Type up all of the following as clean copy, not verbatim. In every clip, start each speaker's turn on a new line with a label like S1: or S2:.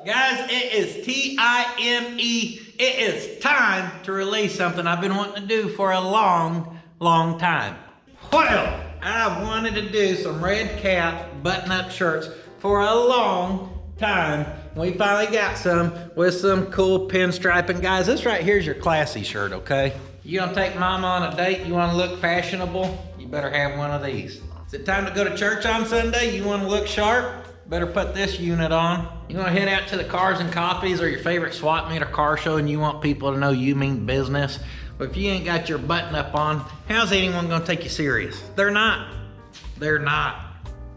S1: Guys, it is T-I-M-E. It is time to release something I've been wanting to do for a long time. Well, I've wanted to do some red cap button-up shirts for a long time. We finally got some with some cool pinstriping. Guys, this right here is your classy shirt, okay? You gonna take mama on a date, you wanna look fashionable, you better have one of these. Is it time to go to church on Sunday? You wanna look sharp? Better put this unit on. You wanna head out to the Cars and Coffees or your favorite swap meet or car show and you want people to know you mean business? But if you ain't got your button up on, how's anyone gonna take you serious? They're not. They're not.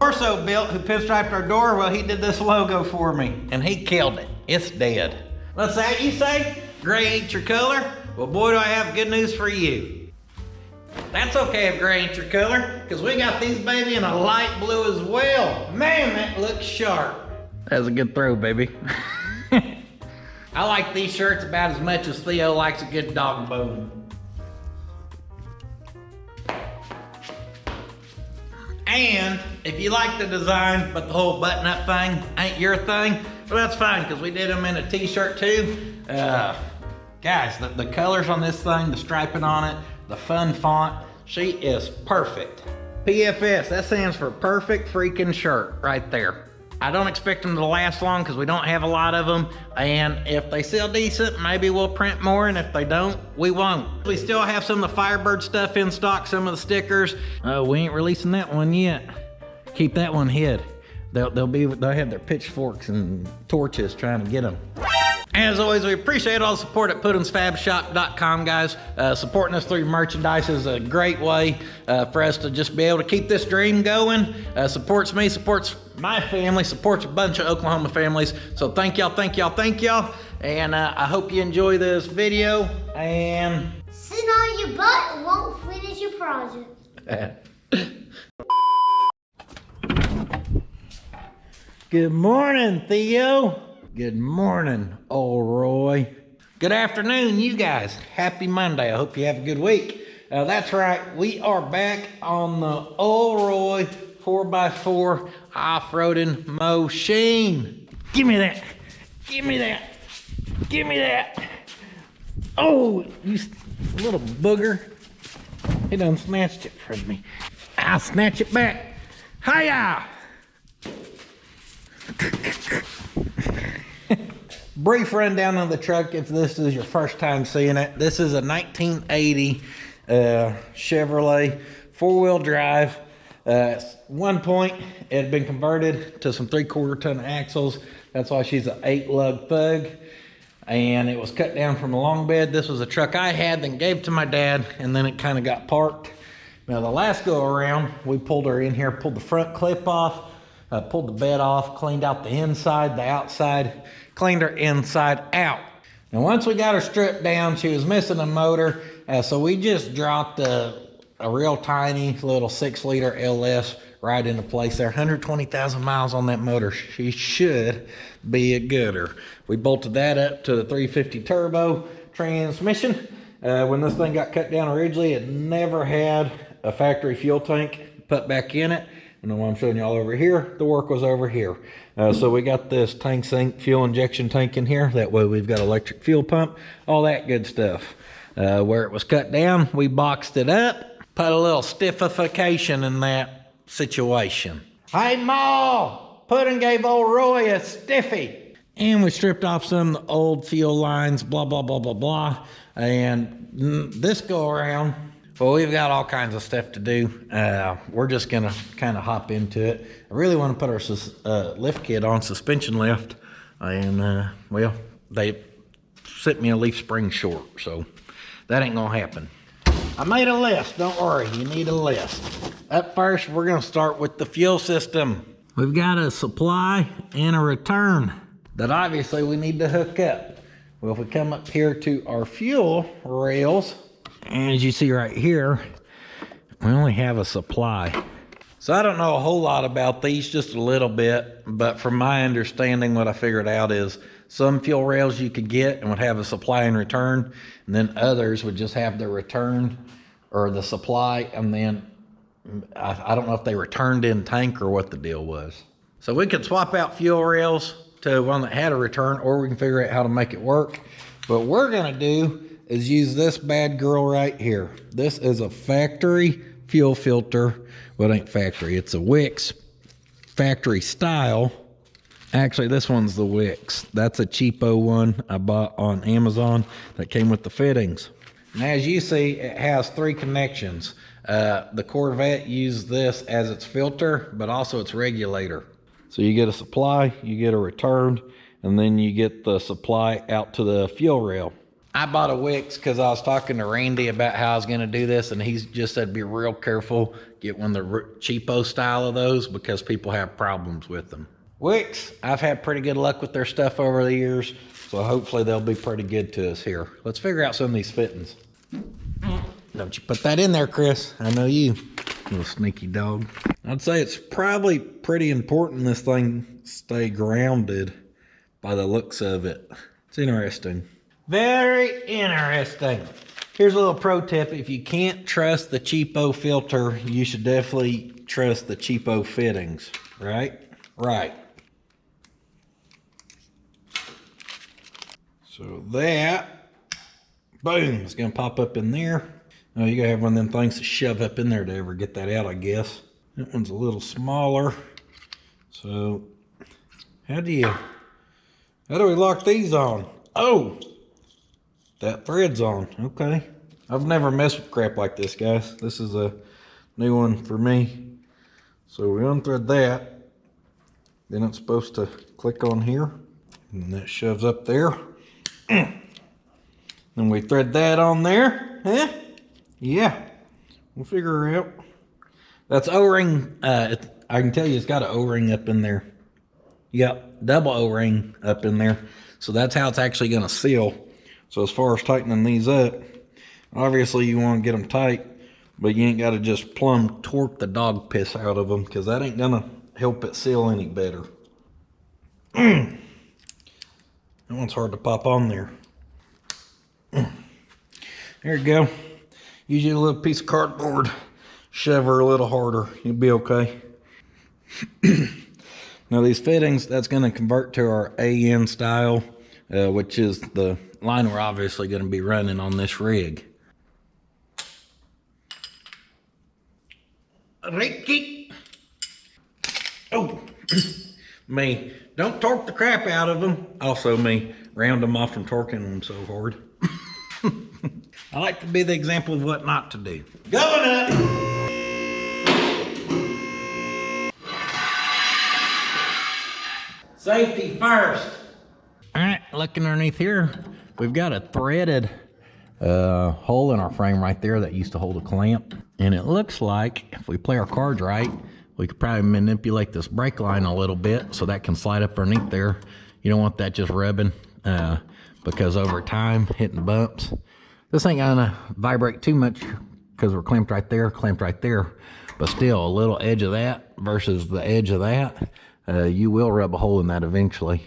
S1: Orso built, who pinstriped our door, well, he did this logo for me and he killed it. It's dead. What's that you say? Gray ain't your color? Well, boy, do I have good news for you. That's okay if gray ain't your color, because we got these baby in a light blue as well. Man, that looks sharp. That was a good throw, baby. I like these shirts about as much as Theo likes a good dog bone. And if you like the design, but the whole button-up thing ain't your thing, well, that's fine, because we did them in a t-shirt too. Guys, the colors on this thing, the striping on it, the fun font, she is perfect. PFS, that stands for perfect freaking shirt right there. I don't expect them to last long because we don't have a lot of them. And if they sell decent, maybe we'll print more. And if they don't, we won't. We still have some of the Firebird stuff in stock, some of the stickers. We ain't releasing that one yet. Keep that one hid. They'll have their pitchforks and torches trying to get them. As always, we appreciate all the support at puddins.fab.shop, guys. Supporting us through merchandise is a great way for us to just be able to keep this dream going. Supports me, supports my family, supports a bunch of Oklahoma families. So thank y'all, thank y'all, thank y'all. And I hope you enjoy this video. And
S2: sit on your butt and won't finish your project.
S1: Good morning, Theo. Good morning, old Roy. Good afternoon, you guys. Happy Monday. I hope you have a good week. That's right, we are back on the old Roy 4x4 off-roading machine. Give me that. Give me that. Give me that. Oh, you little booger. He done snatched it from me. I'll snatch it back. Hiya! Brief rundown on the truck if this is your first time seeing it. This is a 1980 Chevrolet four-wheel drive. At one point, it had been converted to some 3/4 ton axles. That's why she's an 8-lug Thug. And it was cut down from a long bed. This was a truck I had, then gave to my dad, and then it kind of got parked. Now the last go around, we pulled her in here, pulled the front clip off, pulled the bed off, cleaned out the inside, the outside, cleaned her inside out. And once we got her stripped down, she was missing a motor. So we just dropped a real tiny little 6-liter LS right into place there. 120,000 miles on that motor. She should be a gooder. We bolted that up to the 350 turbo transmission. When this thing got cut down originally, it never had a factory fuel tank put back in it. And the one I'm showing y'all over here, the work was over here. So we got this tank sink fuel injection tank in here. That way we've got electric fuel pump, all that good stuff. Where it was cut down, we boxed it up, put a little stiffification in that situation. Hey Ma, Puddin gave old Roy a stiffy. And we stripped off some of the old fuel lines, blah, blah, blah, blah, blah. And this go around, well, we've got all kinds of stuff to do. We're just gonna kind of hop into it. I really want to put our lift kit on, suspension lift. And well, they sent me a leaf spring short, so that ain't gonna happen. I made a list, don't worry, you need a list. Up first, we're gonna start with the fuel system. We've got a supply and a return that obviously we need to hook up. Well, if we come up here to our fuel rails, and as you see right here, we only have a supply. So I don't know a whole lot about these, just a little bit, but from my understanding, what I figured out is some fuel rails you could get and would have a supply and return, and then others would just have the return or the supply, and then I don't know if they returned in tank or what the deal was. So we could swap out fuel rails to one that had a return, or we can figure out how to make it work. What we're gonna do is use this bad girl right here. This is a factory fuel filter. Well, it ain't factory, it's a Wix factory style. Actually, this one's the Wix. That's a cheapo one I bought on Amazon that came with the fittings. And as you see, it has 3 connections. The Corvette used this as its filter, but also its regulator. So you get a supply, you get a return, and then you get the supply out to the fuel rail. I bought a Wix because I was talking to Randy about how I was going to do this, and he just said be real careful, get one of the cheapo style of those because people have problems with them. Wix, I've had pretty good luck with their stuff over the years, so hopefully they'll be pretty good to us here. Let's figure out some of these fittings. Don't you put that in there, Chris. I know you, little sneaky dog. I'd say it's probably pretty important this thing stay grounded by the looks of it. It's interesting. Very interesting. Here's a little pro tip. If you can't trust the cheapo filter, you should definitely trust the cheapo fittings, right? Right. So that, boom, it's gonna pop up in there. Oh, you gotta have one of them things to shove up in there to ever get that out, I guess. That one's a little smaller. So, how do we lock these on? Oh, that thread's on, okay. I've never messed with crap like this, guys. This is a new one for me. So we unthread that. Then it's supposed to click on here. And that shoves up there. Then we thread that on there. Huh? Yeah, we'll figure it out. That's O-ring. I can tell you it's got an O-ring up in there. You got double O-ring up in there. So that's how it's actually going to seal. So as far as tightening these up, obviously you want to get them tight, but you ain't got to just plumb torque the dog piss out of them, because that ain't going to help it seal any better. That one's hard to pop on there. There you go. Use your little piece of cardboard. Shove her a little harder. You'll be okay. Now these fittings, that's going to convert to our AN style, which is the line we're obviously going to be running on this rig. Ricky. Oh, me. Don't torque the crap out of them. Also me. Round them off from torquing them so hard. I like to be the example of what not to do. Going up. Safety first. All right, looking underneath here, we've got a threaded hole in our frame right there that used to hold a clamp. And it looks like if we play our cards right, we could probably manipulate this brake line a little bit so that can slide up underneath there. You don't want that just rubbing because over time, hitting bumps. This ain't gonna vibrate too much because we're clamped right there, but still a little edge of that versus the edge of that, you will rub a hole in that eventually.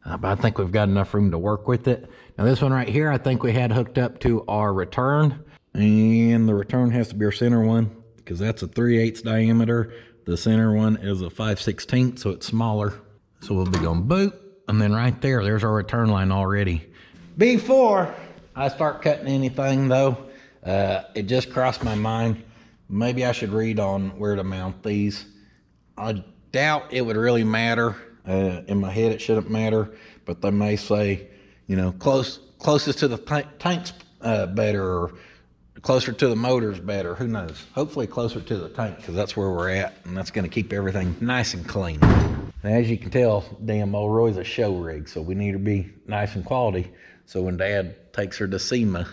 S1: But I think we've got enough room to work with it. Now this one right here, I think we had hooked up to our return, and the return has to be our center one because that's a 3/8 diameter. The center one is a 5/16, so it's smaller. So we'll be going boop, and then right there, there's our return line already. Before I start cutting anything though, it just crossed my mind, maybe I should read on where to mount these. I doubt it would really matter. In my head it shouldn't matter, but they may say, you know, closest to the tank's better, or closer to the motor's better. Who knows? Hopefully closer to the tank, because that's where we're at, and that's going to keep everything nice and clean. And as you can tell, damn old Roy's a show rig, so we need to be nice and quality. So when Dad takes her to SEMA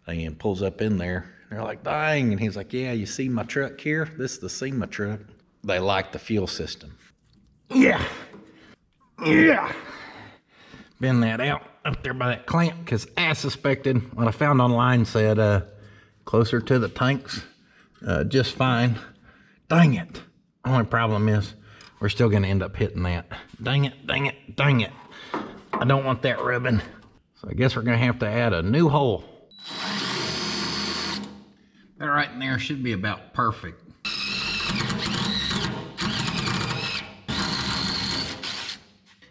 S1: and pulls up in there, they're like, dang, and he's like, yeah, you see my truck here? This is the SEMA truck. They like the fuel system. Yeah. Bend that out up there by that clamp, because as suspected, what I found online said closer to the tanks, just fine. Dang it. Only problem is we're still going to end up hitting that. Dang it. I don't want that rubbing. So I guess we're going to have to add a new hole. That right in there should be about perfect.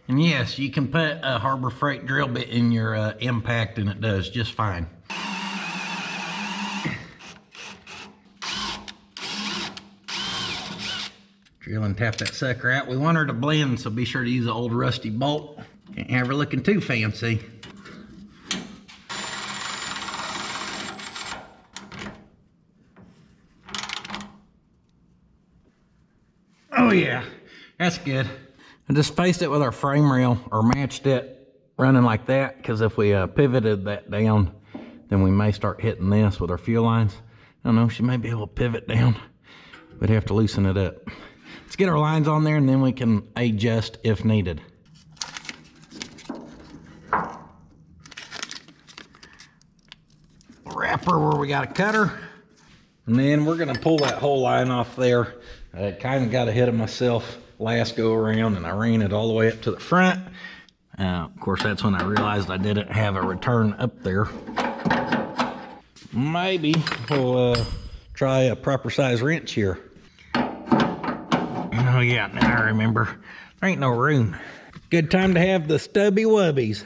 S1: And yes, you can put a Harbor Freight drill bit in your impact and it does just fine. Drill and tap that sucker out. We want her to blend, so be sure to use an old rusty bolt. Can't have her looking too fancy. Oh yeah, that's good. I just spaced it with our frame rail, or matched it running like that, because if we pivoted that down, then we may start hitting this with our fuel lines. I don't know, she may be able to pivot down. We'd have to loosen it up. Let's get our lines on there and then we can adjust if needed. Wrapper where we got a cutter. And then we're gonna pull that whole line off there. I kind of got ahead of myself last go around and I ran it all the way up to the front. Of course, that's when I realized I didn't have a return up there. Maybe we'll try a proper size wrench here. Oh yeah, now I remember. There ain't no room. Good time to have the stubby wubbies.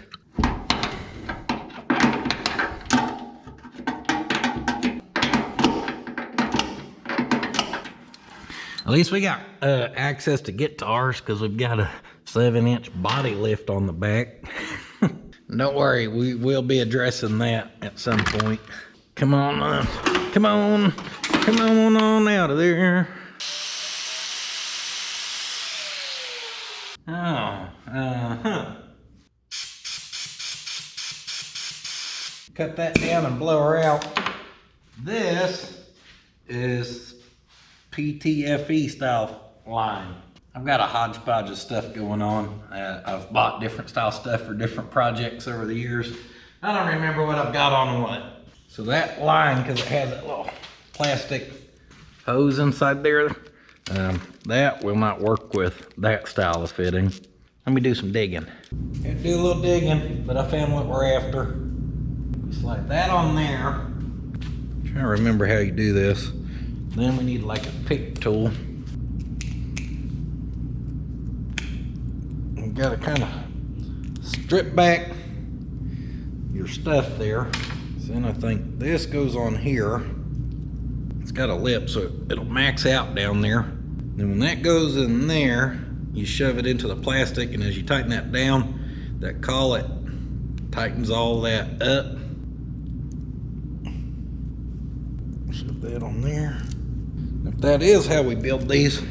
S1: At least we got access to get to ours because we've got a 7-inch body lift on the back. Don't worry, we will be addressing that at some point. Come on, come on out of there. Oh, cut that down and blow her out. This is PTFE style line. I've got a hodgepodge of stuff going on. I've bought different style stuff for different projects over the years. I don't remember what I've got on what. So that line, because it has that little plastic hose inside there, that will not work with that style of fitting. Let me do some digging. Had to do a little digging, but I found what we're after. Slide that on there. I'm trying to remember how you do this. Then we need like a pick tool. You gotta kind of strip back your stuff there. So then I think this goes on here. It's got a lip so it'll max out down there. Then when that goes in there, you shove it into the plastic, and as you tighten that down, that collet tightens all that up. Shove that on there. If that is how we build these,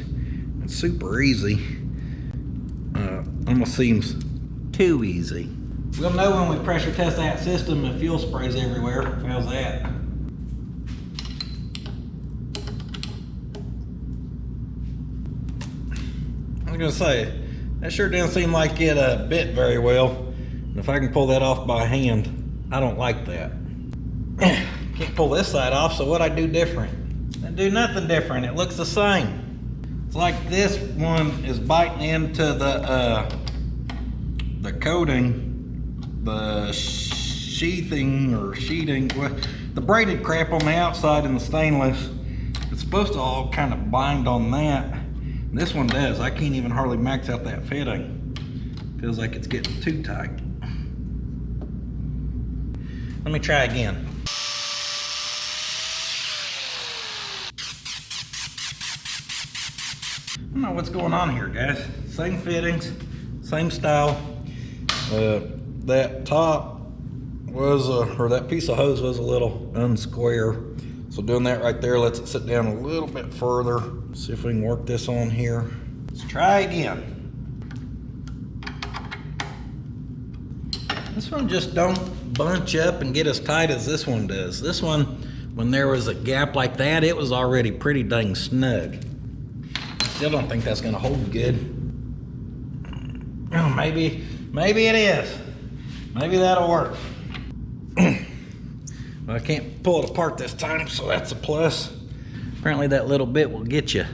S1: it's super easy. Almost seems too easy. We'll know when we pressure test that system if fuel sprays everywhere. How's that? I was gonna say, that sure doesn't seem like it bit very well. And if I can pull that off by hand, I don't like that. Can't pull this side off, so what I do different? I do nothing different, it looks the same. It's like this one is biting into the coating, the sheathing or sheeting, the braided crap on the outside and the stainless. It's supposed to all kind of bind on that. And this one does. I can't even hardly max out that fitting. Feels like it's getting too tight. Let me try again. I don't know what's going on here, guys. Same fittings, same style. That top was, or that piece of hose was a little unsquare. So doing that right there lets it sit down a little bit further. See if we can work this on here. Let's try again. This one just don't bunch up and get as tight as this one does. This one, when there was a gap like that, it was already pretty dang snug. Still don't think that's gonna hold good. Oh, maybe it is. Maybe that'll work. Well, I can't pull it apart this time, so that's a plus. Apparently that little bit will get you.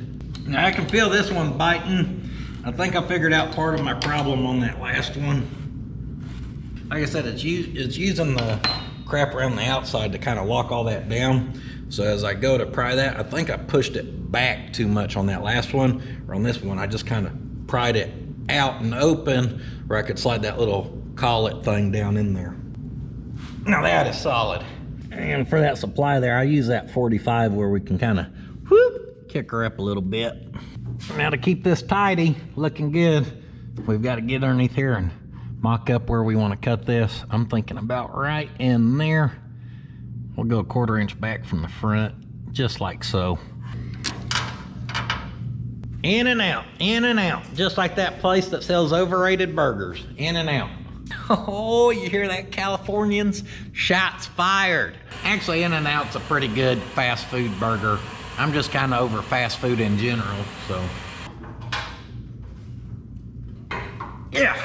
S1: Now I can feel this one biting. I think I figured out part of my problem on that last one. Like I said, it's using the crap around the outside to kind of lock all that down. So as I go to pry that, I think I pushed it back too much on that last one, or on this one, I just kind of pried it out and open where I could slide that little collet thing down in there. Now that is solid. And for that supply there, I use that 45 where we can kind of whoop, kick her up a little bit. Now to keep this tidy, looking good, we've got to get underneath here and mock up where we want to cut this. I'm thinking about right in there. We'll go a 1/4 inch back from the front, just like so. In and out, just like that place that sells overrated burgers. In and out. Oh, you hear that, Californians? Shots fired. Actually, In-N-Out's a pretty good fast food burger. I'm just kind of over fast food in general, so. Yeah.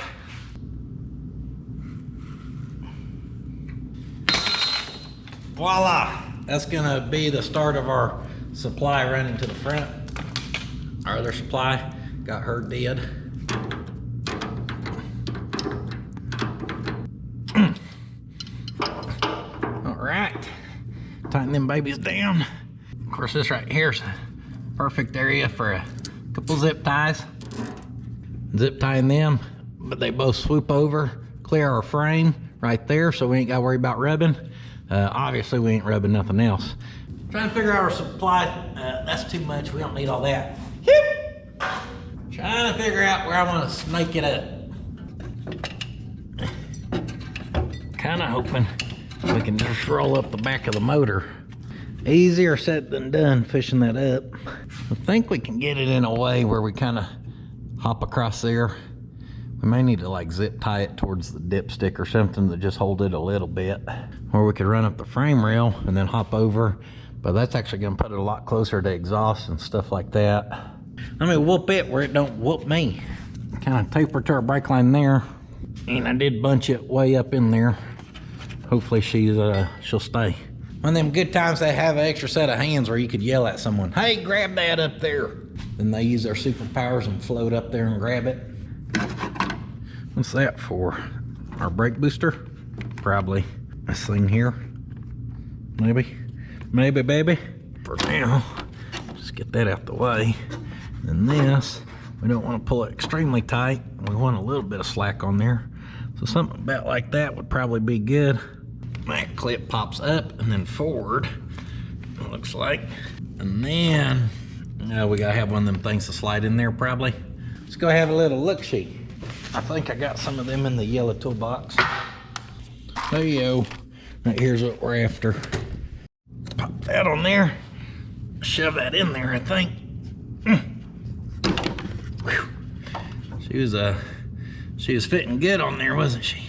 S1: Voila. That's gonna be the start of our supply running to the front. Our other supply got her dead. Tighten them babies down. Of course, this right here is a perfect area for a couple zip ties. Zip tying them, but they both swoop over, clear our frame right there, so we ain't gotta worry about rubbing. Obviously, we ain't rubbing nothing else. Trying to figure out our supply. That's too much, we don't need all that. Trying to figure out where I want to snake it up. Kind of hoping we can just roll up the back of the motor. Easier said than done fishing that up. I think we can get it in a way where we kind of hop across there. We may need to like zip tie it towards the dipstick or something to just hold it a little bit. Or we could run up the frame rail and then hop over. But that's actually gonna put it a lot closer to exhaust and stuff like that. Let me whoop it where it don't whoop me. Kind of taper to our brake line there. And I did bunch it way up in there. Hopefully she'll stay. One of them good times they have an extra set of hands where you could yell at someone, hey, grab that up there. Then they use their superpowers and float up there and grab it. What's that for? Our brake booster? Probably. This thing here? Maybe? Maybe, baby? For now, just get that out the way. And this, we don't want to pull it extremely tight. We want a little bit of slack on there. So something about like that would probably be good. That clip pops up and then forward, it looks like. And then, we gotta have one of them things to slide in there probably. Let's go have a little look-see. I think I got some of them in the yellow toolbox. There you go. Right, here's what we're after. Pop that on there. Shove that in there, I think. She was fitting good on there, wasn't she?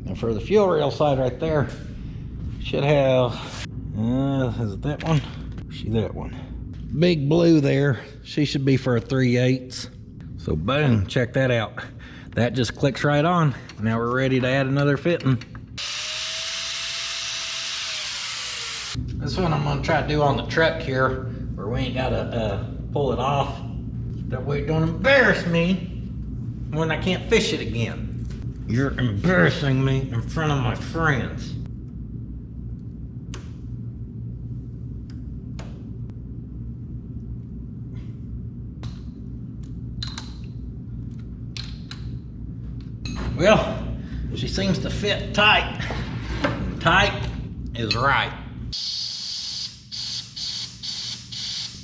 S1: And for the fuel rail side right there, should have, is it that one? She that one. Big blue there, she should be for a 3/8. So boom, check that out. That just clicks right on. Now we're ready to add another fitting. This one I'm gonna try to do on the truck here, where we ain't gotta pull it off. That way it don't embarrass me when I can't fish it again. You're embarrassing me in front of my friends. Well, she seems to fit tight. Tight is right.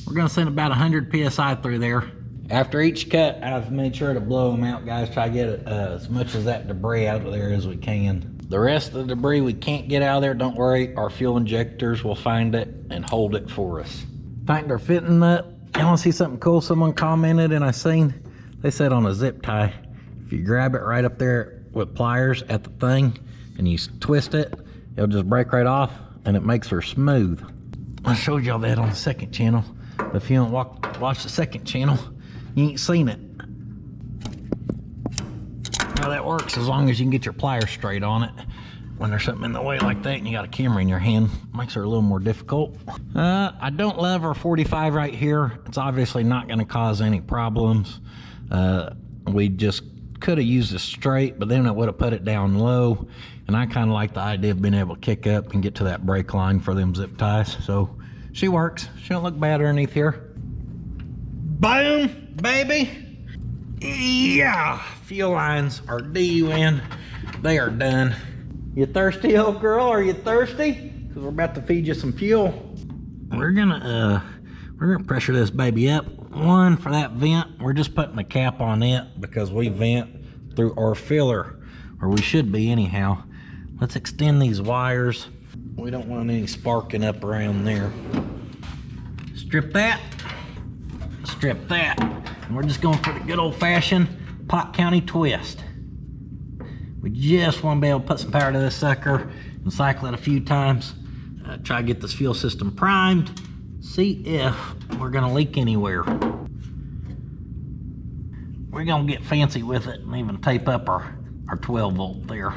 S1: We're gonna send about 100 PSI through there. After each cut, I've made sure to blow them out, guys. Try to get as much of that debris out of there as we can. The rest of the debris we can't get out of there, don't worry. Our fuel injectors will find it and hold it for us. Tightened our fitting up. You wanna see something cool? Someone commented and I seen, they said on a zip tie, if you grab it right up there with pliers at the thing and you twist it, it'll just break right off and it makes her smooth. I showed y'all that on the second channel. But if you don't watch the second channel, you ain't seen it. Now that works as long as you can get your pliers straight on it. When there's something in the way like that and you got a camera in your hand, makes it a little more difficult. I don't love our 45 right here. It's obviously not gonna cause any problems. We just could have used it straight, but then it would have put it down low. And I kind of like the idea of being able to kick up and get to that brake line for them zip ties. So she works. She don't look bad underneath here. Boom, baby. Yeah, fuel lines are DUN. They are done. You thirsty, old girl? Are you thirsty? Because we're about to feed you some fuel. We're gonna pressure this baby up. One, for that vent, we're just putting a cap on it because we vent through our filler, or we should be anyhow. Let's extend these wires. We don't want any sparking up around there. Strip that, strip that. And we're just going for the good old-fashioned Pot County twist. We just want to be able to put some power to this sucker and cycle it a few times. Try to get this fuel system primed. See if we're gonna leak anywhere. We're gonna get fancy with it and even tape up our 12 volt there.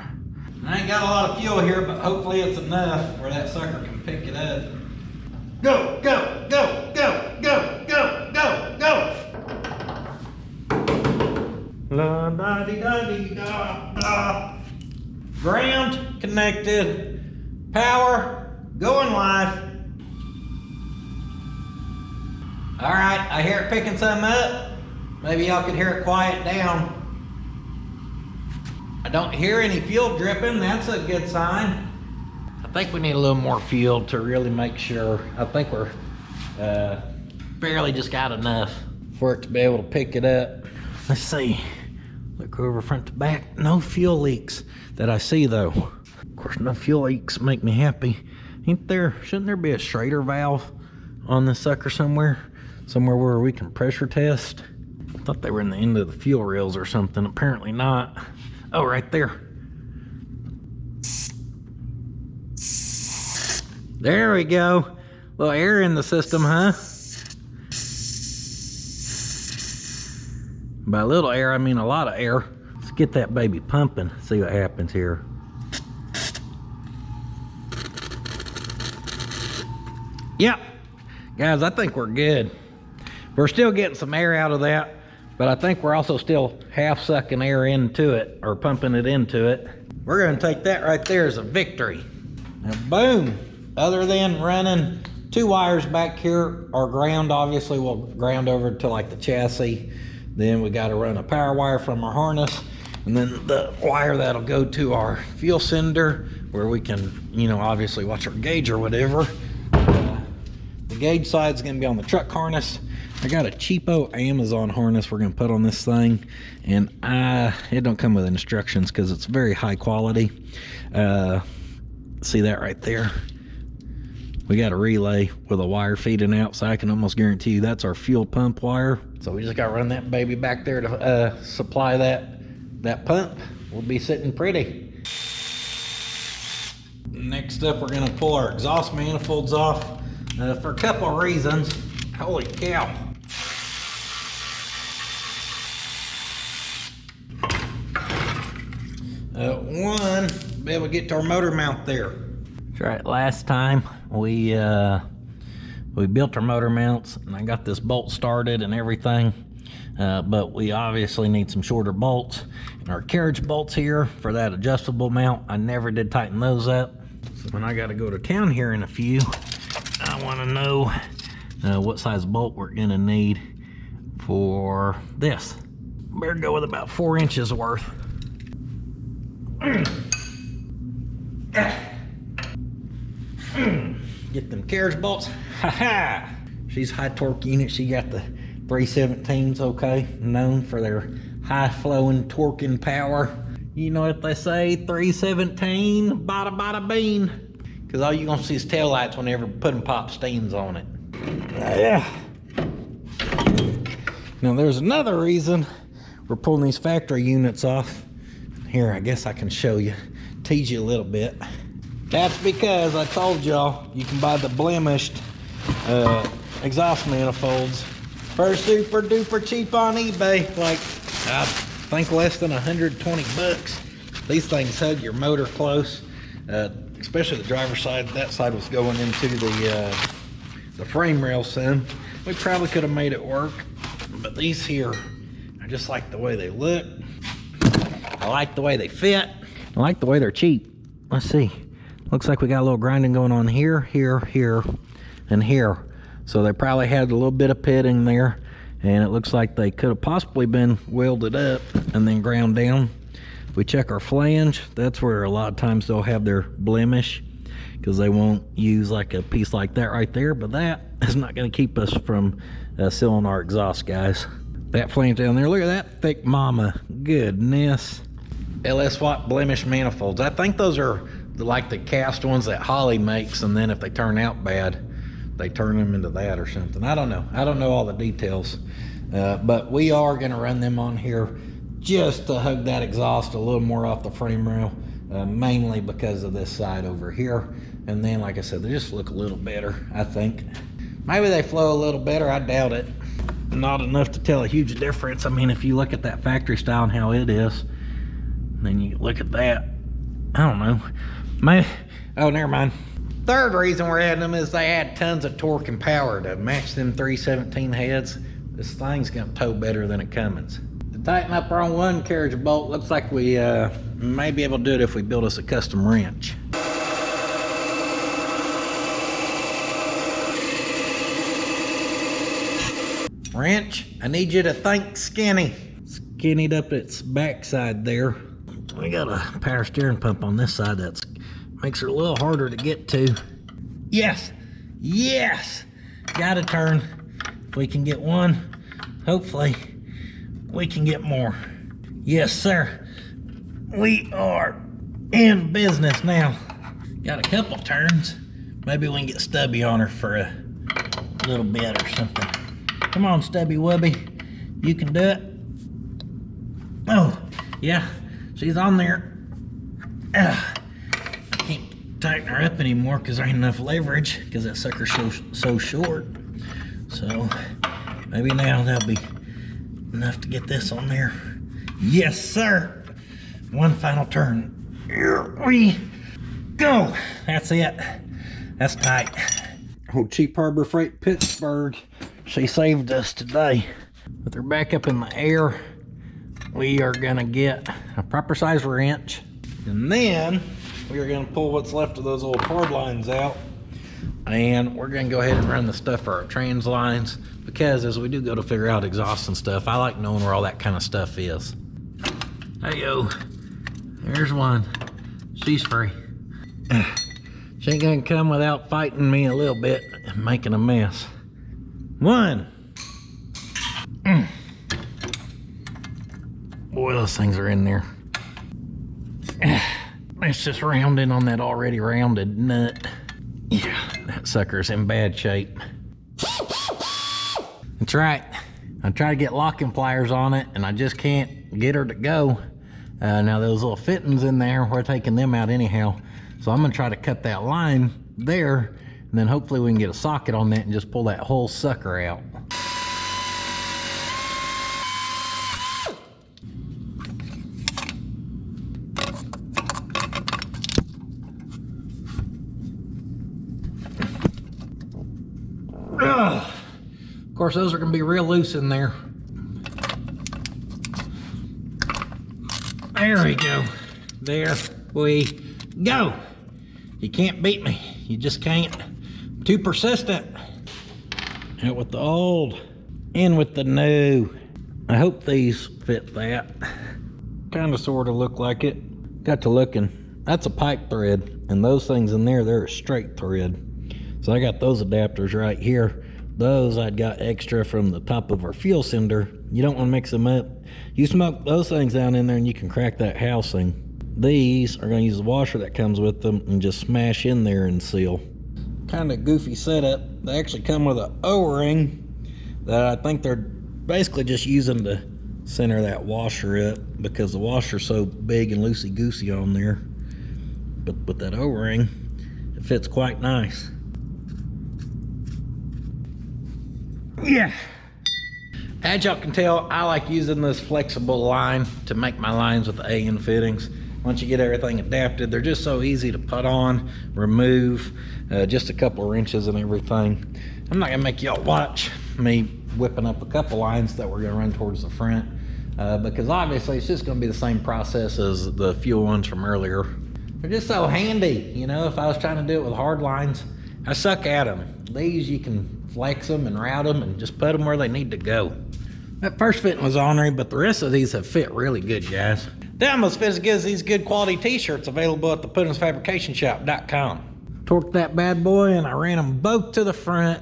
S1: I ain't got a lot of fuel here, but hopefully it's enough where that sucker can pick it up. Go, go, go, go, go, go, go, go! La da dee da dee da da. Ground connected. Power going live. All right, I hear it picking something up. Maybe y'all could hear it quiet down. I don't hear any fuel dripping. That's a good sign. I think we need a little more fuel to really make sure. I think we're barely just got enough for it to be able to pick it up. Let's see. Look over front to back. No fuel leaks that I see though. Of course, no fuel leaks make me happy. Shouldn't there be a Schrader valve on this sucker somewhere? Somewhere where we can pressure test? I thought they were in the end of the fuel rails or something. Apparently not. Oh, right there. There we go. A little air in the system, huh? By little air, I mean a lot of air. Let's get that baby pumping, see what happens here. Yep. Guys, I think we're good. We're still getting some air out of that, but I think we're also still half sucking air into it, or pumping it into it. We're gonna take that right there as a victory. Now, boom. Other than running 2 wires back here, our ground obviously will ground over to like the chassis. Then we gotta run a power wire from our harness, and then the wire that'll go to our fuel sender, where we can, you know, obviously watch our gauge or whatever. The gauge side's gonna be on the truck harness. I got a cheapo Amazon harness we're gonna put on this thing, and it don't come with instructions because it's very high quality. See that right there? We got a relay with a wire feeding out, so I can almost guarantee you that's our fuel pump wire. So we just gotta run that baby back there to supply that pump. We'll be sitting pretty. Next up, we're gonna pull our exhaust manifolds off for a couple of reasons. Holy cow. One, be able to get to our motor mount there. That's right, last time we built our motor mounts and I got this bolt started and everything, but we obviously need some shorter bolts. And our carriage bolts here for that adjustable mount, I never did tighten those up. So when I gotta go to town here in a few, I wanna know what size bolt we're gonna need for this. Better go with about 4 inches worth. Get them carriage bolts. Ha-ha! She's high torque unit. She got the 317s, okay, known for their high flowing torque and power. You know what they say, 317, bada bada bean. Because all you're gonna see is taillights whenever pudding pop steams on it. Yeah. Now there's another reason we're pulling these factory units off. Here, I guess I can show you, tease you a little bit. That's because I told y'all you can buy the blemished exhaust manifolds for super duper cheap on eBay. Like, I think less than 120 bucks. These things hug your motor close, especially the driver's side. That side was going into the frame rail some. We probably could have made it work, but these here, I just like the way they look. I like the way they fit. I like the way they're cheap. Let's see. Looks like we got a little grinding going on here, here, here, and here. So they probably had a little bit of pitting there. and it looks like they could have possibly been welded up and then ground down. We check our flange. That's where a lot of times they'll have their blemish, because they won't use like a piece like that right there, but that is not going to keep us from sealing our exhaust, guys. That flange down there, look at that thick mama, goodness. LS Watt blemish manifolds. I think those are like the cast ones that Holley makes, and then if they turn out bad, they turn them into that or something. I don't know all the details, but we are going to run them on here just to hug that exhaust a little more off the frame rail, mainly because of this side over here. And then, like I said, they just look a little better, I think. Maybe they flow a little better, I doubt it. Not enough to tell a huge difference. I mean, if you look at that factory style and how it is, then you look at that, I don't know. Oh, never mind. Third reason we're adding them is they add tons of torque and power to match them 317 heads. This thing's gonna tow better than a Cummins. To tighten up our own one carriage bolt, looks like we may be able to do it if we build us a custom wrench. Wrench, I need you to think skinny. Skinnied up its backside there. We got a power steering pump on this side that makes it a little harder to get to. Yes, yes, gotta turn. If we can get one, hopefully we can get more. Yes, sir, we are in business now. Got a couple turns. Maybe we can get Stubby on her for a little bit or something. Come on, Stubby Wubby, you can do it. Oh, yeah, she's on there. I can't tighten her up anymore because there ain't enough leverage because that sucker's so short. So maybe now that'll be enough to get this on there. Yes, sir. One final turn. Here we go. That's it. That's tight. Oh, Cheap Harbor Freight Pittsburgh. She saved us today. With her back up in the air, we are gonna get a proper size wrench, and then we are gonna pull what's left of those old hard lines out, and we're gonna go ahead and run the stuff for our trans lines, because as we do go to figure out exhaust and stuff, I like knowing where all that kind of stuff is. Hey-yo, there's one. She's free. She ain't gonna come without fighting me a little bit and making a mess. One. Boy, those things are in there. It's just rounding on that already rounded nut. Yeah, that sucker's in bad shape. That's right. I try to get locking pliers on it, and I just can't get her to go. Now those little fittings in there, we're taking them out anyhow. So I'm gonna try to cut that line there, and then hopefully we can get a socket on that and just pull that whole sucker out. Of course, those are gonna be real loose in there. There we go. There we go. You can't beat me. You just can't. Too persistent. Out with the old, in with the new. I hope these fit that. Kind of sort of look like it. Got to looking. That's a pipe thread, and those things in there, they're a straight thread. So I got those adapters right here. Those I'd got extra from the top of our fuel cylinder. You don't want to mix them up. You smoke those things down in there and you can crack that housing. These are going to use the washer that comes with them and just smash in there and seal. Kind of goofy setup. They actually come with an O-ring that I think they're basically just using to center that washer up because the washer's so big and loosey-goosey on there. But with that O-ring, it fits quite nice. Yeah. As y'all can tell, I like using this flexible line to make my lines with the AN fittings. Once you get everything adapted, they're just so easy to put on, remove, just a couple of wrenches and everything. I'm not gonna make y'all watch me whipping up a couple lines that we're gonna run towards the front, because obviously it's just gonna be the same process as the fuel ones from earlier. They're just so handy, you know. If I was trying to do it with hard lines, I suck at them. These you can flex them and route them and just put them where they need to go. That first fitting was ornery, but the rest of these have fit really good, guys. They almost fit as good as these good quality t-shirts available at the puddins.fab.shop. Torqued that bad boy and I ran them both to the front.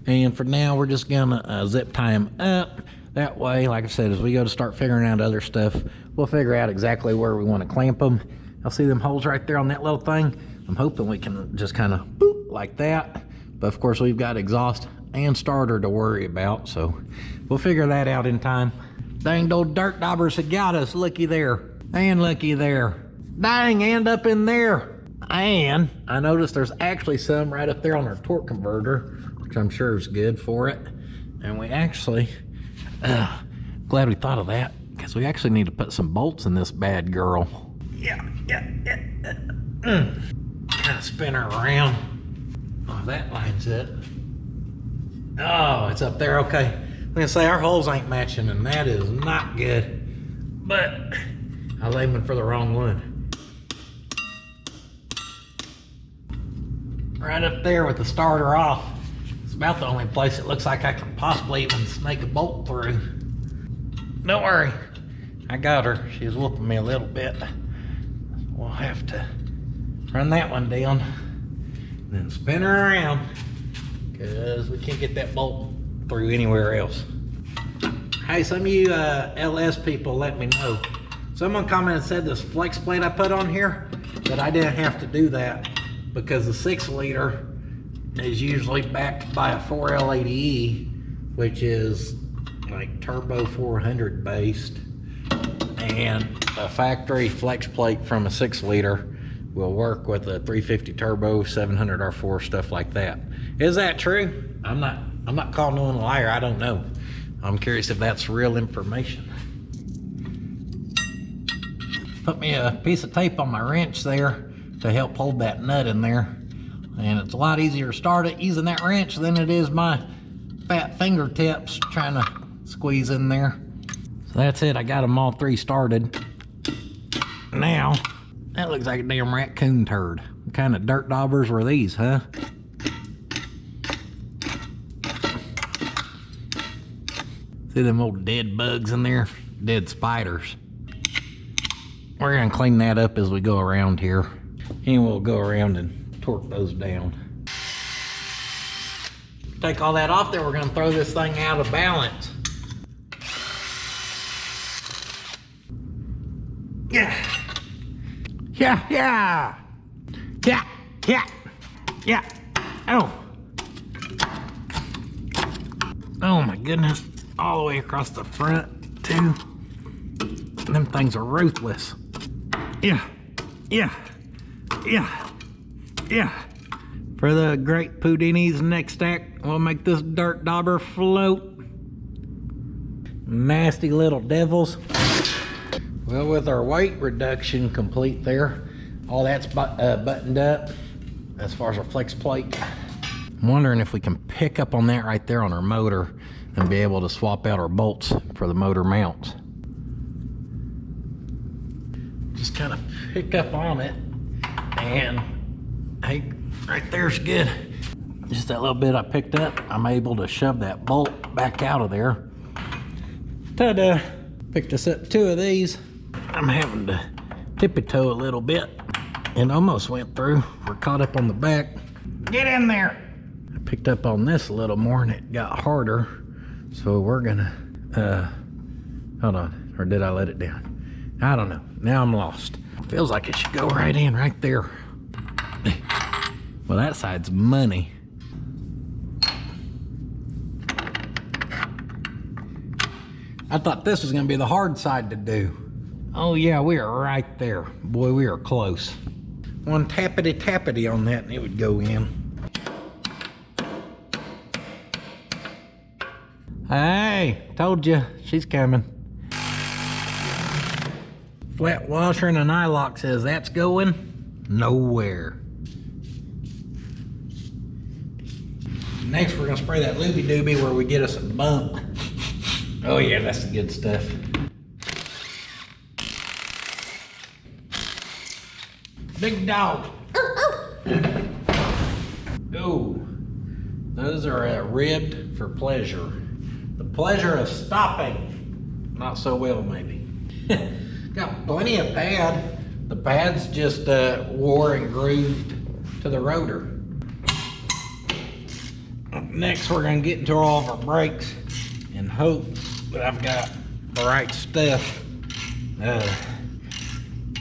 S1: And for now, we're just gonna zip tie them up. That way, like I said, as we go to start figuring out other stuff, we'll figure out exactly where we want to clamp them. I'll see them holes right there on that little thing. I'm hoping we can just kind of boop like that. But of course, we've got exhaust and starter to worry about, so we'll figure that out in time. Dang, old dirt daubers had got us. Looky there, and looky there. Dang, and up in there. And I noticed there's actually some right up there on our torque converter, which I'm sure is good for it. And we actually, glad we thought of that, because we actually need to put some bolts in this bad girl. Yeah. Kind of spin her around. Oh, that lines it. Oh, it's up there, okay. I'm gonna say our holes ain't matching, and that is not good. But I was aiming for the wrong one. Right up there with the starter off. It's about the only place it looks like I can possibly even snake a bolt through. Don't worry, I got her. She's whooping me a little bit. We'll have to run that one down, and then spin her around, because we can't get that bolt through anywhere else. Hey, some of you LS people let me know. Someone commented and said this flex plate I put on here, that I didn't have to do that because the 6-liter is usually backed by a 4L80E, which is like turbo 400 based, and a factory flex plate from a 6-liter will work with a 350 turbo, 700 R4, stuff like that. Is that true? I'm not calling no one a liar. I don't know. I'm curious if that's real information. Put me a piece of tape on my wrench there to help hold that nut in there. And it's a lot easier to start it using that wrench than it is my fat fingertips trying to squeeze in there. So that's it. I got them all three started. Now, that looks like a damn raccoon turd. What kind of dirt daubers were these, huh? See them old dead bugs in there? Dead spiders. We're gonna clean that up as we go around here. And we'll go around and torque those down. Take all that off there, we're gonna throw this thing out of balance. Yeah. Oh my goodness. All the way across the front too. Them things are ruthless. Yeah. For the great Poudinis next act, we'll make this dirt dauber float. Nasty little devils. Well, with our weight reduction complete there, all that's buttoned up as far as our flex plate. I'm wondering if we can pick up on that right there on our motor and be able to swap out our bolts for the motor mounts. Just kind of pick up on it, and hey, right there's good. Just that little bit I picked up, I'm able to shove that bolt back out of there. Ta-da! Picked us up 2 of these. I'm having to tippy-toe a little bit. It almost went through. We're caught up on the back. Get in there! I picked up on this a little more and it got harder. So we're gonna, hold on, or did I let it down? I don't know, now I'm lost. Feels like it should go right in, right there. Well, that side's money. I thought this was gonna be the hard side to do. Oh yeah, we are right there. Boy, we are close. One tappity on that and it would go in. Hey, told you, she's coming. Flat washer and an eye lock says that's going nowhere. Next, we're gonna spray that looby dooby where we get us a bump. Oh yeah, that's the good stuff. Big dog. Ooh, those are ribbed for pleasure. The pleasure of stopping, not so well maybe. Got plenty of pad. The pad's just wore and grooved to the rotor. Next, we're gonna get into all of our brakes and hope that I've got the right stuff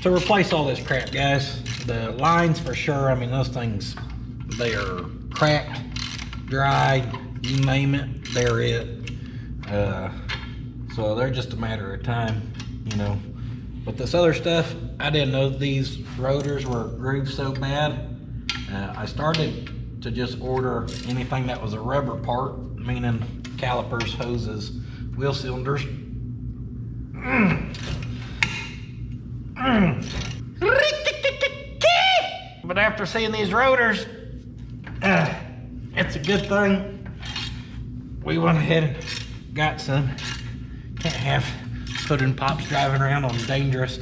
S1: to replace all this crap, guys. The lines for sure, I mean, those things, they are cracked, dried, you name it, they're it. So they're just a matter of time, you know. But this other stuff, I didn't know these rotors were grooved so bad. I started to just order anything that was a rubber part, meaning calipers, hoses, wheel cylinders. But after seeing these rotors, it's a good thing we went ahead and got some. Can't have puddin' pops driving around on some dangerous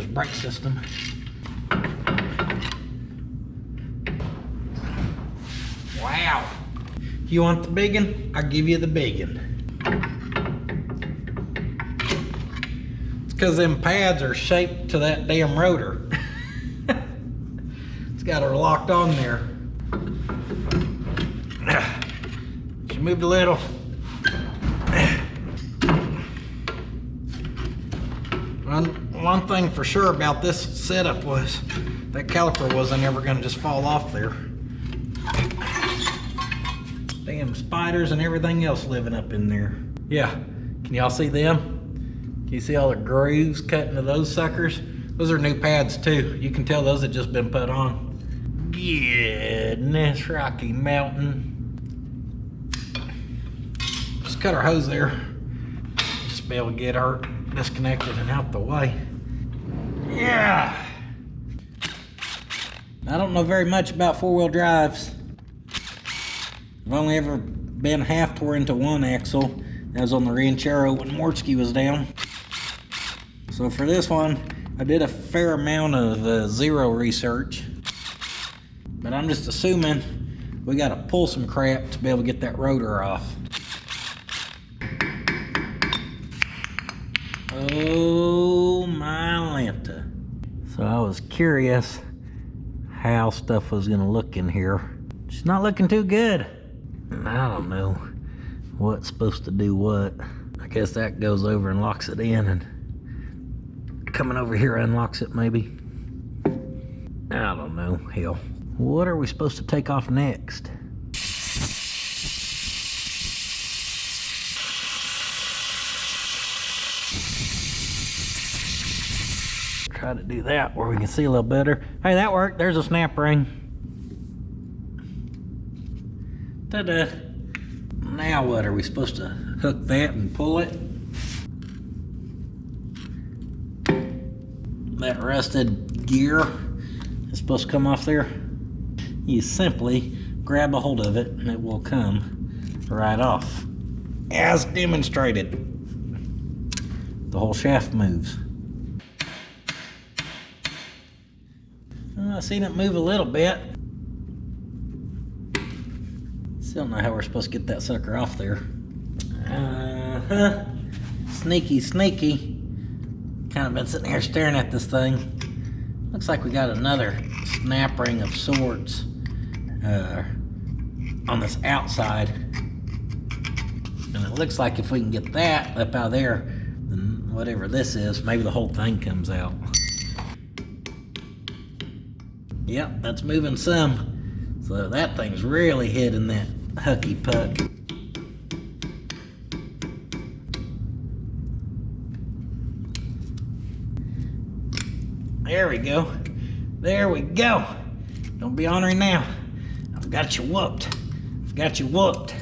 S1: brake system. Wow. You want the biggin? I'll give you the biggin. It's because them pads are shaped to that damn rotor. It's got her locked on there. She moved a little. One thing for sure about this setup was that caliper wasn't ever going to just fall off there. Damn spiders and everything else living up in there. Yeah, can y'all see them? Can you see all the grooves cut into those suckers? Those are new pads too. You can tell those have just been put on. Goodness, Rocky Mountain. Just cut our hose there. Just be able to get her disconnected and out the way. Yeah. I don't know very much about four-wheel drives. I've only ever been half tore into one axle. That was on the Ranchero when Mortsky was down. So for this one, I did a fair amount of zero research. But I'm just assuming we gotta pull some crap to be able to get that rotor off. Oh my Lanta. So I was curious how stuff was gonna look in here. It's not looking too good. I don't know what's supposed to do what. I guess that goes over and locks it in, and coming over here unlocks it maybe. I don't know, hell. What are we supposed to take off next? Try to do that where we can see a little better. Hey, that worked. There's a snap ring. Ta-da. Now what? Are we supposed to hook that and pull it? That rusted gear is supposed to come off there. You simply grab a hold of it and it will come right off. As demonstrated. The whole shaft moves. I seen it move a little bit. Still don't know how we're supposed to get that sucker off there. Sneaky, sneaky. Kind of been sitting here staring at this thing. Looks like we got another snap ring of sorts on this outside. And it looks like if we can get that up out of there, then whatever this is, maybe the whole thing comes out. Yep, that's moving some. So that thing's really hitting that hucky puck. There we go. There we go. Don't be ornery now. I've got you whooped. I've got you whooped.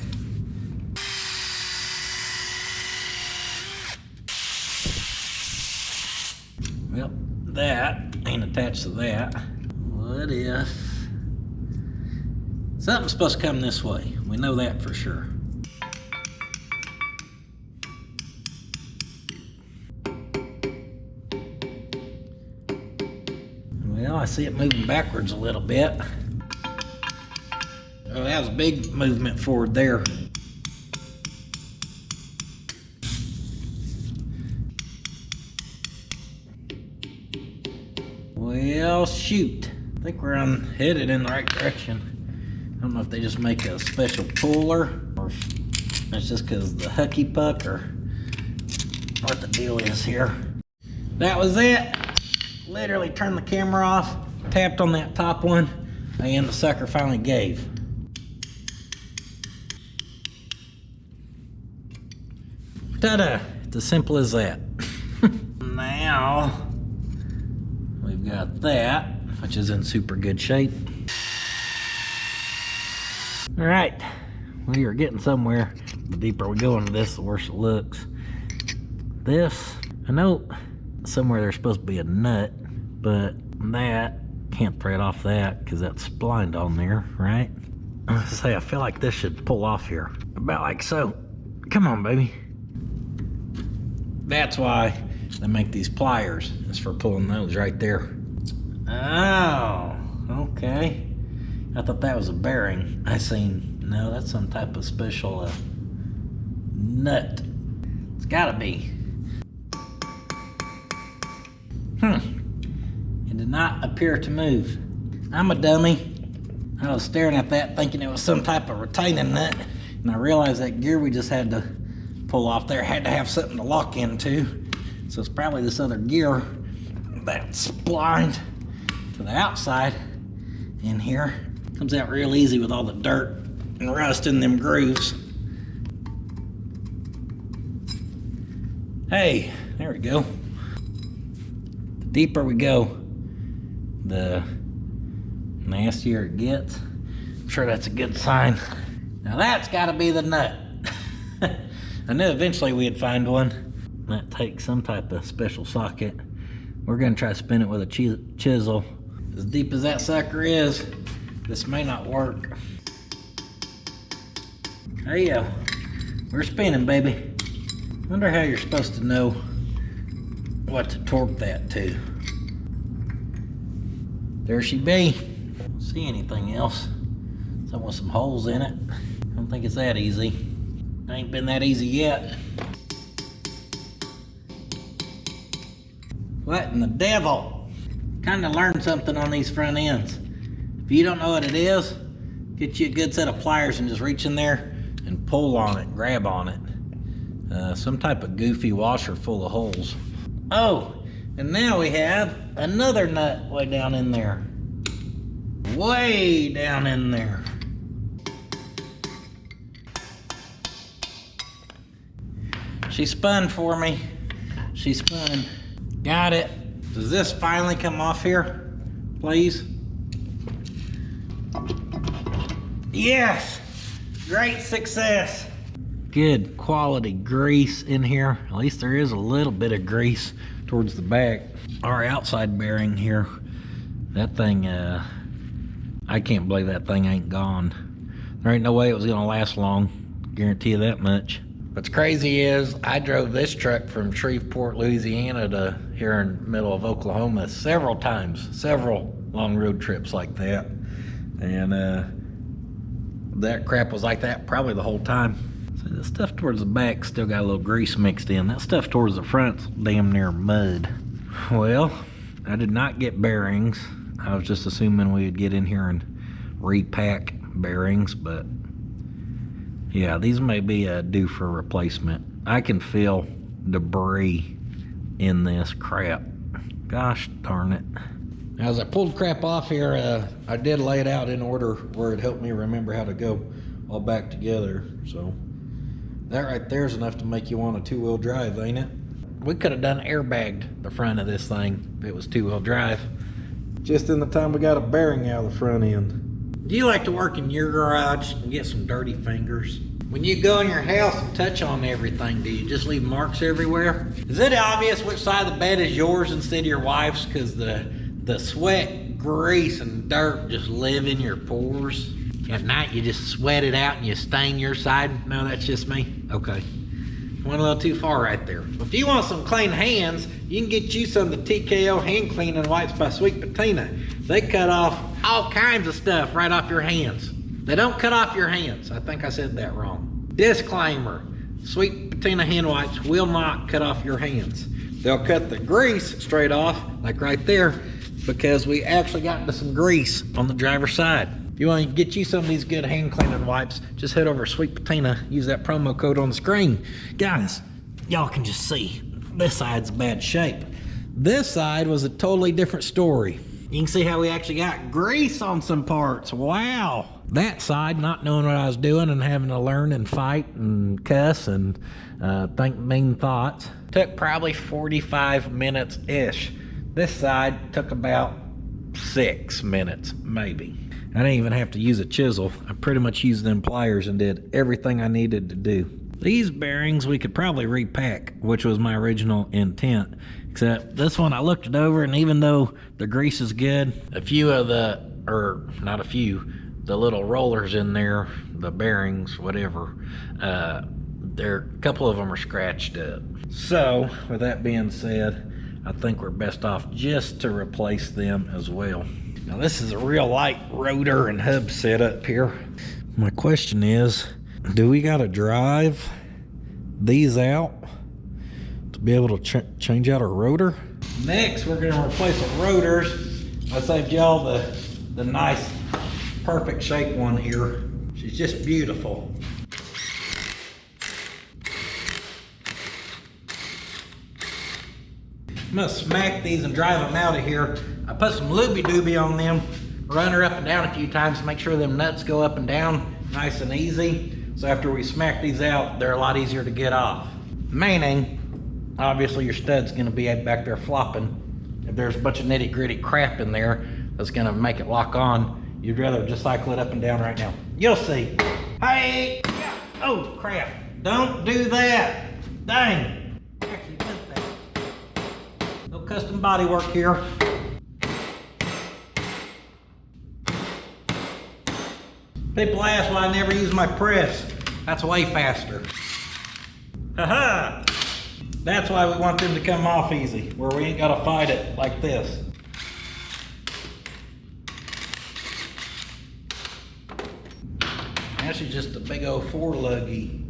S1: Well, that ain't attached to that. What if something's supposed to come this way? We know that for sure. Well, I see it moving backwards a little bit. Oh, that was a big movement forward there. Well, shoot. I think we're headed in the right direction. I don't know if they just make a special puller or if it's just because the hucky puck or what the deal is here. That was it. Literally turned the camera off, tapped on that top one, and the sucker finally gave. Ta-da! It's as simple as that. Now, we've got that, which is in super good shape. All right, we are getting somewhere. The deeper we go into this, the worse it looks. This, I know somewhere there's supposed to be a nut, but that, can't thread off that because that's splined on there, right? I was gonna say, I feel like this should pull off here. About like so. Come on, baby. That's why they make these pliers. It's for pulling those right there. Oh, okay. I thought that was a bearing. I seen, no, that's some type of special nut. It's gotta be. It did not appear to move. I'm a dummy. I was staring at that thinking it was some type of retaining nut, and I realized that gear we just had to pull off there had to have something to lock into. So it's probably this other gear that's splined to the outside in here. Comes out real easy with all the dirt and rust in them grooves. Hey, there we go. The deeper we go, the nastier it gets. I'm sure that's a good sign. Now that's gotta be the nut. I knew eventually we'd find one. That takes some type of special socket. We're gonna try to spin it with a chisel. As deep as that sucker is, this may not work. There you go. We're spinning, baby. Wonder how you're supposed to know what to torque that to. There she be. Don't see anything else. Something with some holes in it. I don't think it's that easy. Ain't been that easy yet. What in the devil? Kinda learned something on these front ends. If you don't know what it is, get you a good set of pliers and just reach in there and pull on it, grab on it. Some type of goofy washer full of holes. Oh, and now we have another nut way down in there. Way down in there. She spun for me. She spun. Got it. Does this finally come off here, please? Yes! Great success. Good quality grease in here. At least there is a little bit of grease towards the back. Our outside bearing here, that thing, I can't believe that thing ain't gone. There ain't no way it was gonna last long. Guarantee you that much. What's crazy is I drove this truck from Shreveport, Louisiana to here in the middle of Oklahoma several times, several long road trips like that. And that crap was like that probably the whole time. So the stuff towards the back still got a little grease mixed in. That stuff towards the front's damn near mud. Well, I did not get bearings. I was just assuming we would get in here and repack bearings, but yeah, these may be due for replacement. I can feel debris in this crap. Gosh darn it. Now, as I pulled crap off here, I did lay it out in order where it helped me remember how to go all back together. So that right there is enough to make you want a two-wheel drive, ain't it? We could have done airbagged the front of this thing if it was two-wheel drive. Just in the time we got a bearing out of the front end. Do you like to work in your garage and get some dirty fingers? When you go in your house and touch on everything, do you just leave marks everywhere? Is it obvious which side of the bed is yours instead of your wife's? Because the sweat, grease, and dirt just live in your pores. At night, you just sweat it out and you stain your side. No, that's just me? Okay. Went a little too far right there. If you want some clean hands, you can get you some of the TKO hand cleaning wipes by Sweet Patina. They cut off all kinds of stuff right off your hands. They don't cut off your hands. I think I said that wrong. Disclaimer, sweet patina hand wipes will not cut off your hands. They'll cut the grease straight off, like right there, because we actually got into some grease on the driver's side. If you want to get you some of these good hand cleaning wipes, just head over to Sweet Patina, use that promo code on the screen. Guys, y'all can just see, this side's bad shape. This side was a totally different story. You can see how we actually got grease on some parts. Wow. That side, not knowing what I was doing and having to learn and fight and cuss and think mean thoughts, took probably 45 minutes-ish. This side took about 6 minutes, maybe. I didn't even have to use a chisel. I pretty much used them pliers and did everything I needed to do. These bearings we could probably repack, which was my original intent. Except this one, I looked it over, and even though the grease is good, a few of the, or not a few, the little rollers in there, the bearings, whatever, a couple of them are scratched up. So, with that being said, I think we're best off just to replace them as well. Now this is a real light rotor and hub setup here. My question is, do we gotta drive these out to be able to change out our rotor? Next, we're gonna replace the rotors. I saved y'all the nice, perfect shape one here. She's just beautiful. I'm gonna smack these and drive them out of here. I put some looby-dooby on them, run her up and down a few times to make sure them nuts go up and down nice and easy. So after we smack these out, they're a lot easier to get off. Meaning, obviously your stud's gonna be back there flopping. If there's a bunch of nitty-gritty crap in there that's gonna make it lock on, you'd rather just cycle it up and down right now. You'll see. Hey, oh crap, don't do that. Dang, actually did that. No custom body work here. People ask why I never use my press. That's way faster. Haha! That's why we want them to come off easy, where we ain't gotta fight it like this. Actually just a big old 4-luggy.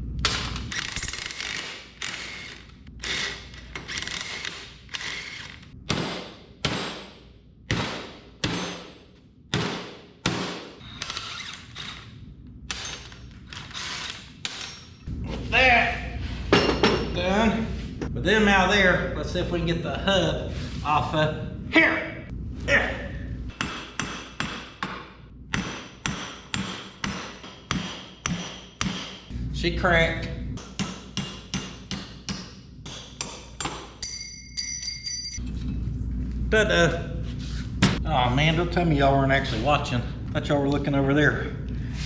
S1: That done. With them out there, let's see if we can get the hub off of here. There. She cracked. Ta-da. Oh man, don't tell me y'all weren't actually watching. Thought y'all were looking over there.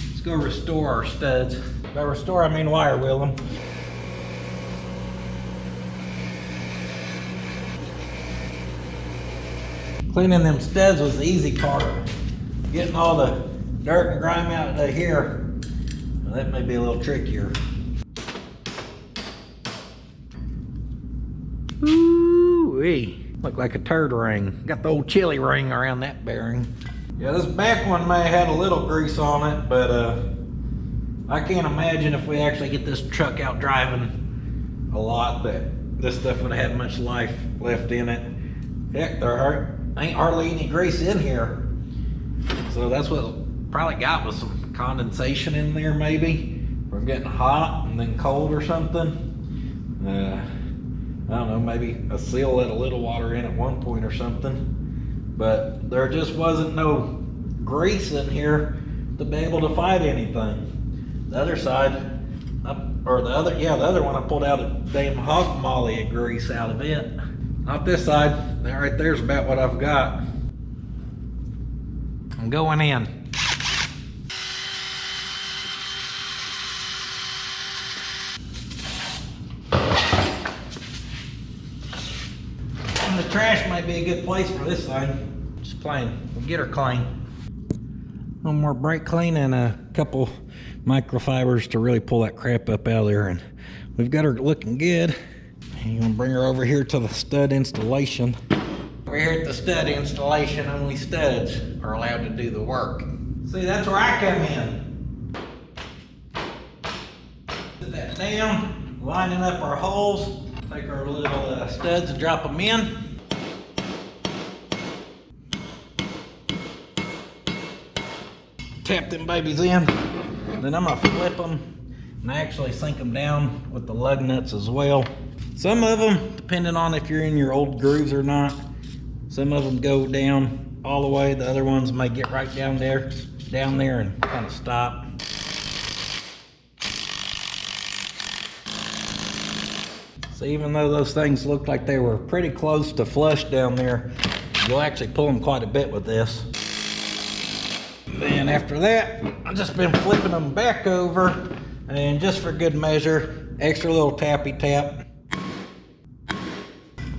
S1: Let's go restore our studs. By restore, I mean wire wheel them. Cleaning them studs was the easy part. Getting all the dirt and grime out of here, well, that may be a little trickier. Ooh-wee. Look like a turd ring. Got the old chili ring around that bearing. Yeah, this back one may have had a little grease on it, but I can't imagine if we actually get this truck out driving a lot that this stuff would have had much life left in it. Heck, there ain't hardly any grease in here. So that's what probably got was some condensation in there maybe. We're getting hot and then cold or something. I don't know, maybe a seal let a little water in at one point or something. But there just wasn't no grease in here to be able to fight anything. The other side, the other one, I pulled out a damn hog molly of grease out of it. Not this side. That right there's about what I've got. I'm going in. And the trash might be a good place for this side. Just plain. We'll get her clean. One more brake clean and a couple microfibers to really pull that crap up out of there, and we've got her looking good. You gonna bring her over here to the stud installation. We're here at the stud installation. Only studs are allowed to do the work. See, that's where I come in. down, lining up our holes. Take our little studs and drop them in. Tap them babies in. Then I'm gonna flip them and actually sink them down with the lug nuts as well. Some of them, depending on if you're in your old grooves or not, some of them go down all the way. The other ones may get right down there and kind of stop. So even though those things looked like they were pretty close to flush down there, you'll actually pull them quite a bit with this. Then after that, I've just been flipping them back over, and just for good measure, extra little tappy tap.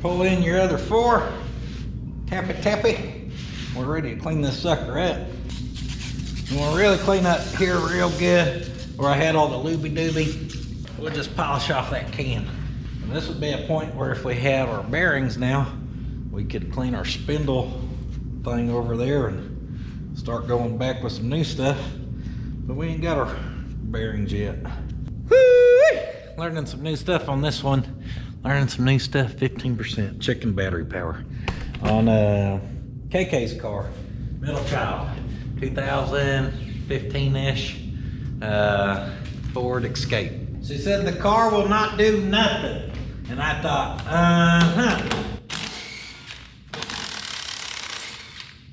S1: Pull in your other 4, tappy tappy. We're ready to clean this sucker up. And we'll really clean up here real good, where I had all the looby dooby. We'll just polish off that can. And this would be a point where if we have our bearings now, we could clean our spindle thing over there and start going back with some new stuff. But we ain't got our bearings yet. Woo! Learning some new stuff on this one. Learning some new stuff, 15% chicken battery power. On KK's car, middle child, 2015-ish Ford Escape. She said the car will not do nothing. And I thought,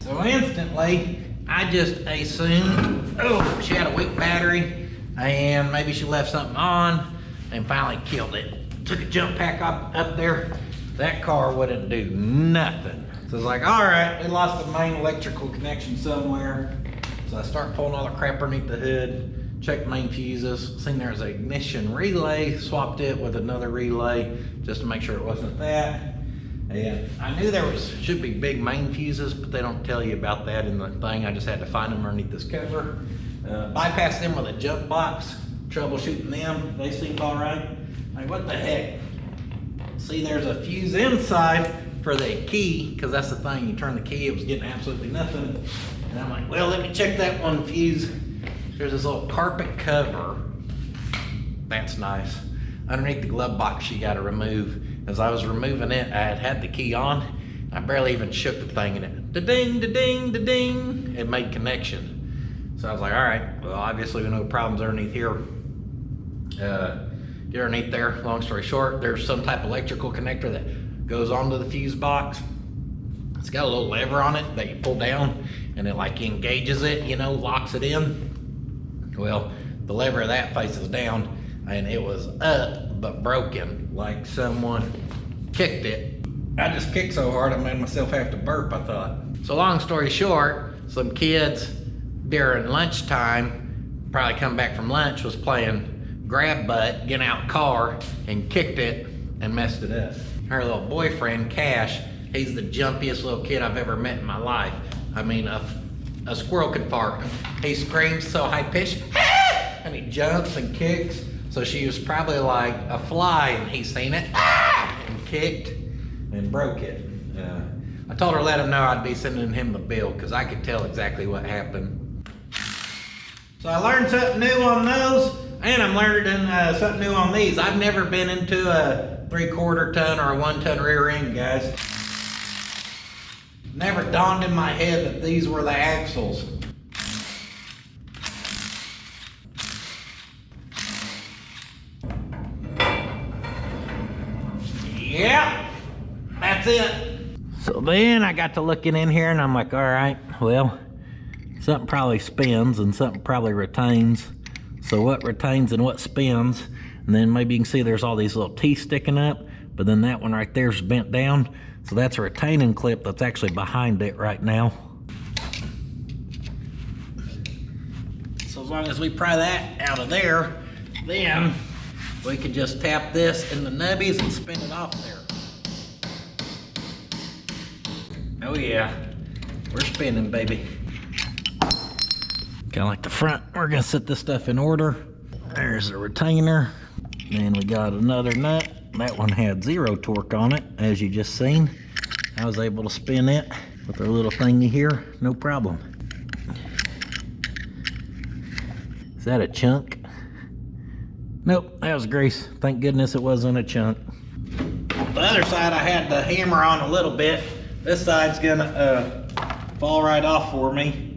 S1: So instantly, I just assumed, oh, she had a weak battery and maybe she left something on and finally killed it. Took a jump pack up there, that car wouldn't do nothing. So I was like, all right, we lost the main electrical connection somewhere. So I start pulling all the crap underneath the hood, checked main fuses, seen there was an ignition relay, swapped it with another relay just to make sure it wasn't that. And I knew there should be big main fuses, but they don't tell you about that in the thing. I just had to find them underneath this cover. Bypassed them with a jump box, troubleshooting them. They seemed all right. Like, what the heck? See, there's a fuse inside for the key, because that's the thing, you turn the key, it was getting absolutely nothing. And I'm like, well, let me check that one fuse. There's this little carpet cover. That's nice. Underneath the glove box, you gotta remove. As I was removing it, I had the key on. I barely even shook the thing in it. Da-ding, da-ding, da-ding. It made connection. So I was like, all right, well, obviously we know problems underneath here. Get underneath there, long story short, there's some type of electrical connector that goes onto the fuse box. It's got a little lever on it that you pull down and it like engages it, you know, locks it in. Well, the lever of that faces down and it was up but broken, like someone kicked it. I just kicked so hard I made myself have to burp, I thought. So long story short, some kids during lunchtime, probably come back from lunch, was playing grab butt, getting out car, and kicked it and messed it up. Her little boyfriend, Cash, he's the jumpiest little kid I've ever met in my life. I mean, a squirrel could fart. He screams so high pitched, ah! And he jumps and kicks. So she was probably like a fly and he seen it, ah! And kicked and broke it. I told her let him know I'd be sending him the bill because I could tell exactly what happened. So I learned something new on those. And I'm learning something new on these. I've never been into a 3/4 ton or a 1 ton rear end, guys. Never dawned in my head that these were the axles. Yep, that's it. So then I got to looking in here and I'm like, all right, well, something probably spins and something probably retains. So what retains and what spins, and then maybe you can see there's all these little teeth sticking up, but then that one right there is bent down. So that's a retaining clip that's actually behind it right now. So as long as we pry that out of there, then we could just tap this in the nubbies and spin it off there. Oh yeah, we're spinning, baby. Kind of like the front, we're gonna set this stuff in order. There's a retainer. Then we got another nut. That one had 0 torque on it, as you just seen. I was able to spin it with our little thingy here, no problem. Is that a chunk? Nope, that was grease. Thank goodness it wasn't a chunk. The other side I had the hammer on a little bit. This side's gonna fall right off for me.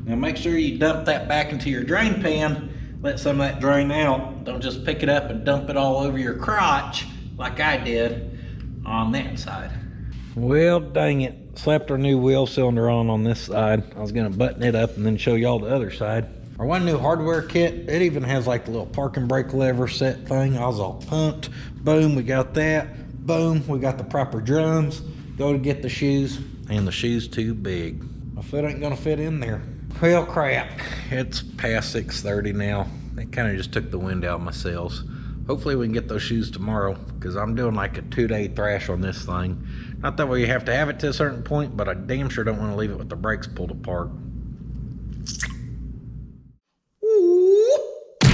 S1: Now make sure you dump that back into your drain pan. Let some of that drain out. Don't just pick it up and dump it all over your crotch like I did on that side. Well, dang it. Slapped our new wheel cylinder on this side. I was gonna button it up and then show y'all the other side. Our one new hardware kit, it even has like the little parking brake lever set thing. I was all pumped. Boom, we got that. Boom, we got the proper drums. Go to get the shoes, and the shoes too big. My foot ain't gonna fit in there. Well, crap, it's past 6:30 now. It kind of just took the wind out of my sails. Hopefully we can get those shoes tomorrow, because I'm doing like a 2-day thrash on this thing. Not that way you have to have it to a certain point, but I damn sure don't want to leave it with the brakes pulled apart.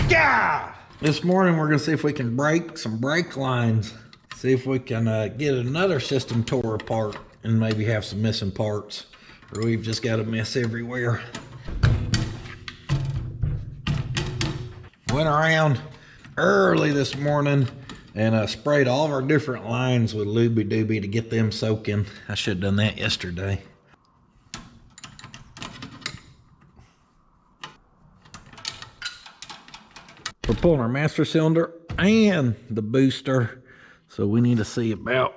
S1: Yeah! This morning we're gonna see if we can break some brake lines. See if we can get another system tore apart and maybe have some missing parts. Or we've just got a mess everywhere. Went around early this morning and sprayed all of our different lines with Looby Dooby to get them soaking. I should have done that yesterday. We're pulling our master cylinder and the booster, so we need to see about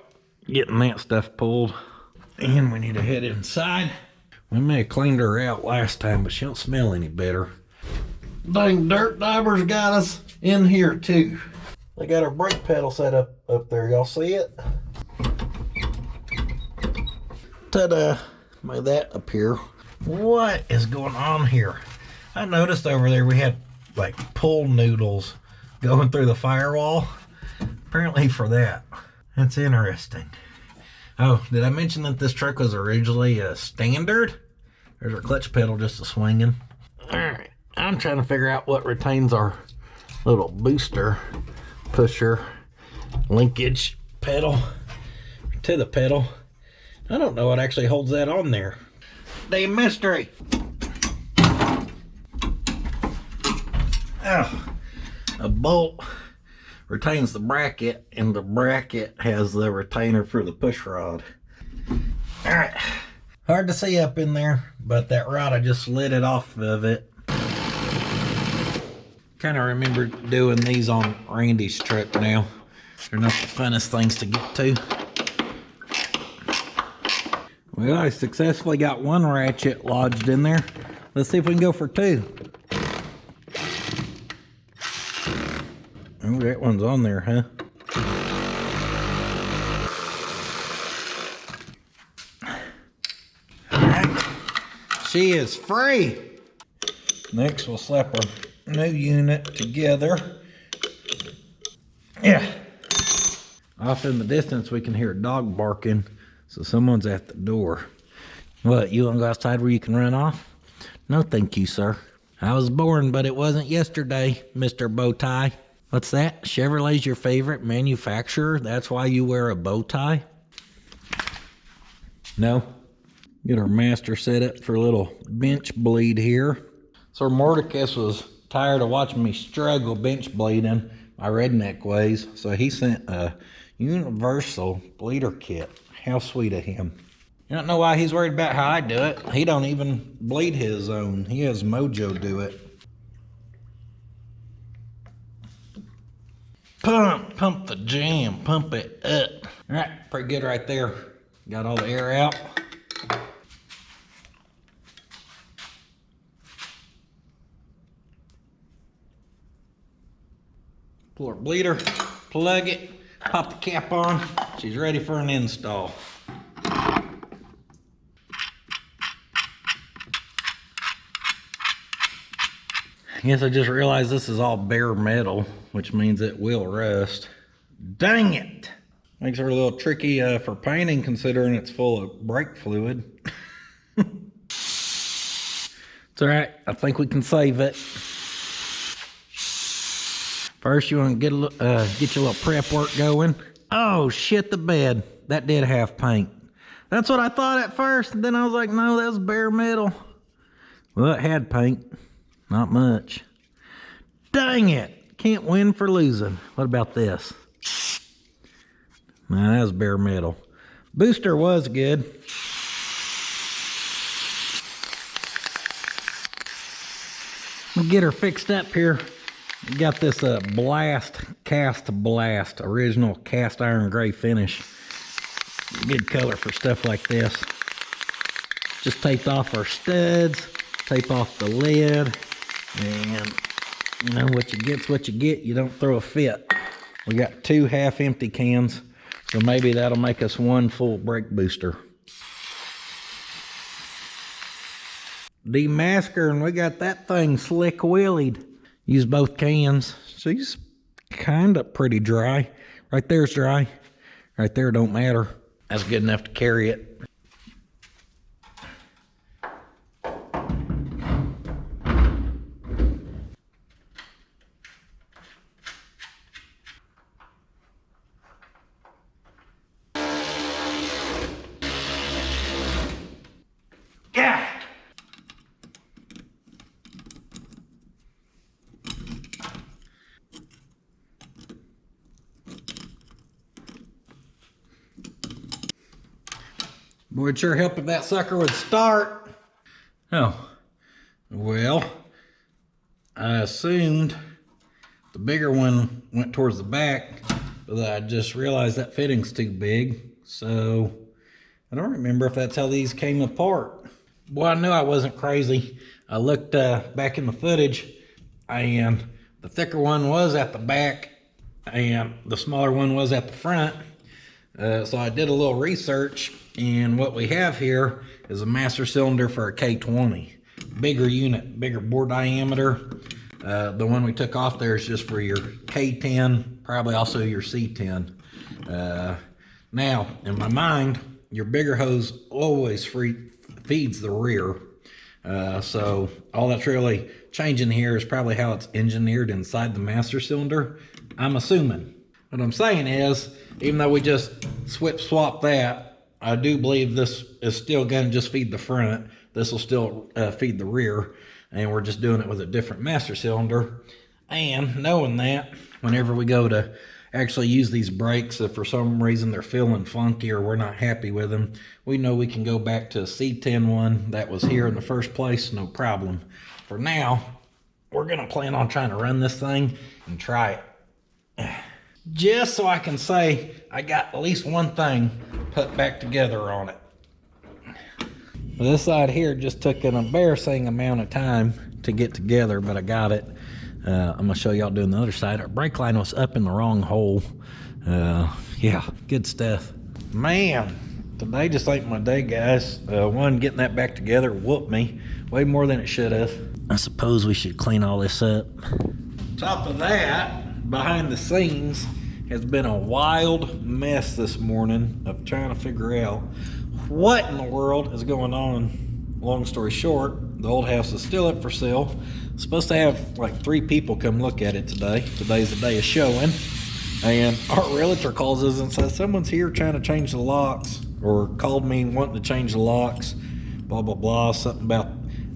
S1: getting that stuff pulled. And we need to head inside. We may have cleaned her out last time, but she don't smell any better. Dang dirt divers got us in here too. They got our brake pedal set up there. Y'all see it? Ta-da! Made that appear. What is going on here? I noticed over there we had like pool noodles going through the firewall. Apparently for that. That's interesting. Oh, did I mention that this truck was originally a standard? There's our clutch pedal just a swinging. Alright, I'm trying to figure out what retains our little booster pusher linkage pedal to the pedal. I don't know what actually holds that on there. Damn mystery. Oh, a bolt retains the bracket, and the bracket has the retainer for the push rod. All right, hard to see up in there, but that rod, I just slid it off of it. Kind of remember doing these on Randy's truck now. They're not the funnest things to get to. Well, I successfully got one ratchet lodged in there. Let's see if we can go for two. Oh, that one's on there, huh? All right, she is free. Next, we'll slap our new unit together. Yeah. Off in the distance, we can hear a dog barking, so someone's at the door. What, you want to go outside where you can run off? No, thank you, sir. I was born, but it wasn't yesterday, Mr. Bowtie. What's that? Chevrolet's your favorite manufacturer? That's why you wear a bow tie? No. Get our master set up for a little bench bleed here. So Mordecus was tired of watching me struggle bench bleeding my redneck ways, so he sent a universal bleeder kit. How sweet of him. You don't know why he's worried about how I do it. He don't even bleed his own. He has Mojo do it. Pump the jam, pump it up. All right, pretty good right there. Got all the air out. Pull our bleeder, plug it, pop the cap on. She's ready for an install. I guess I just realized this is all bare metal, which means it will rust. Dang it! Makes her a little tricky for painting, considering it's full of brake fluid. It's all right. I think we can save it. First, you want to get your little prep work going. Oh shit! The bed that did have paint. That's what I thought at first, and then I was like, no, that's bare metal. Well, it had paint. Not much. Dang it! Can't win for losing. What about this? Nah, that was bare metal. Booster was good. We'll get her fixed up here. We got this cast blast, original cast iron gray finish. Good color for stuff like this. Just taped off our studs, tape off the lid, and you know what you get's what you get. You don't throw a fit. We got 2 half empty cans, so maybe that'll make us 1 full brake booster. Demasker, and we got that thing slick willied. Use both cans. She's kind of pretty dry. Right there's dry. Right there don't matter. That's good enough to carry it. Yeah. Boy, it'd sure help if that sucker would start. Oh, well, I assumed the bigger one went towards the back, but I just realized that fitting's too big. So I don't remember if that's how these came apart. Well, I knew I wasn't crazy. I looked back in the footage, and the thicker one was at the back and the smaller one was at the front. So I did a little research, and what we have here is a master cylinder for a K20. Bigger unit, bigger bore diameter. The one we took off there is just for your K10, probably also your C10. Now, in my mind, your bigger hose always feeds the rear. So all that's really changing here is probably how it's engineered inside the master cylinder, I'm assuming. What I'm saying is, even though we just swap that, I do believe this is still going to just feed the front. This will still feed the rear, and we're just doing it with a different master cylinder. And knowing that, whenever we go to actually use these brakes, if for some reason they're feeling funky or we're not happy with them, we know we can go back to a C10 one that was here in the first place, no problem. For now, we're going to plan on trying to run this thing and try it. Just so I can say I got at least one thing put back together on it. This side here just took an embarrassing amount of time to get together, but I got it. I'm gonna show y'all doing the other side. Our brake line was up in the wrong hole. Yeah, good stuff. Man, today just ain't my day, guys. One, getting that back together whooped me way more than it should have. I suppose we should clean all this up. Top of that, behind the scenes has been a wild mess this morning of trying to figure out what in the world is going on. Long story short, the old house is still up for sale. Supposed to have like 3 people come look at it today. Today's the day of showing, and our realtor calls us and says someone's here trying to change the locks, or called me wanting to change the locks, blah blah blah, something about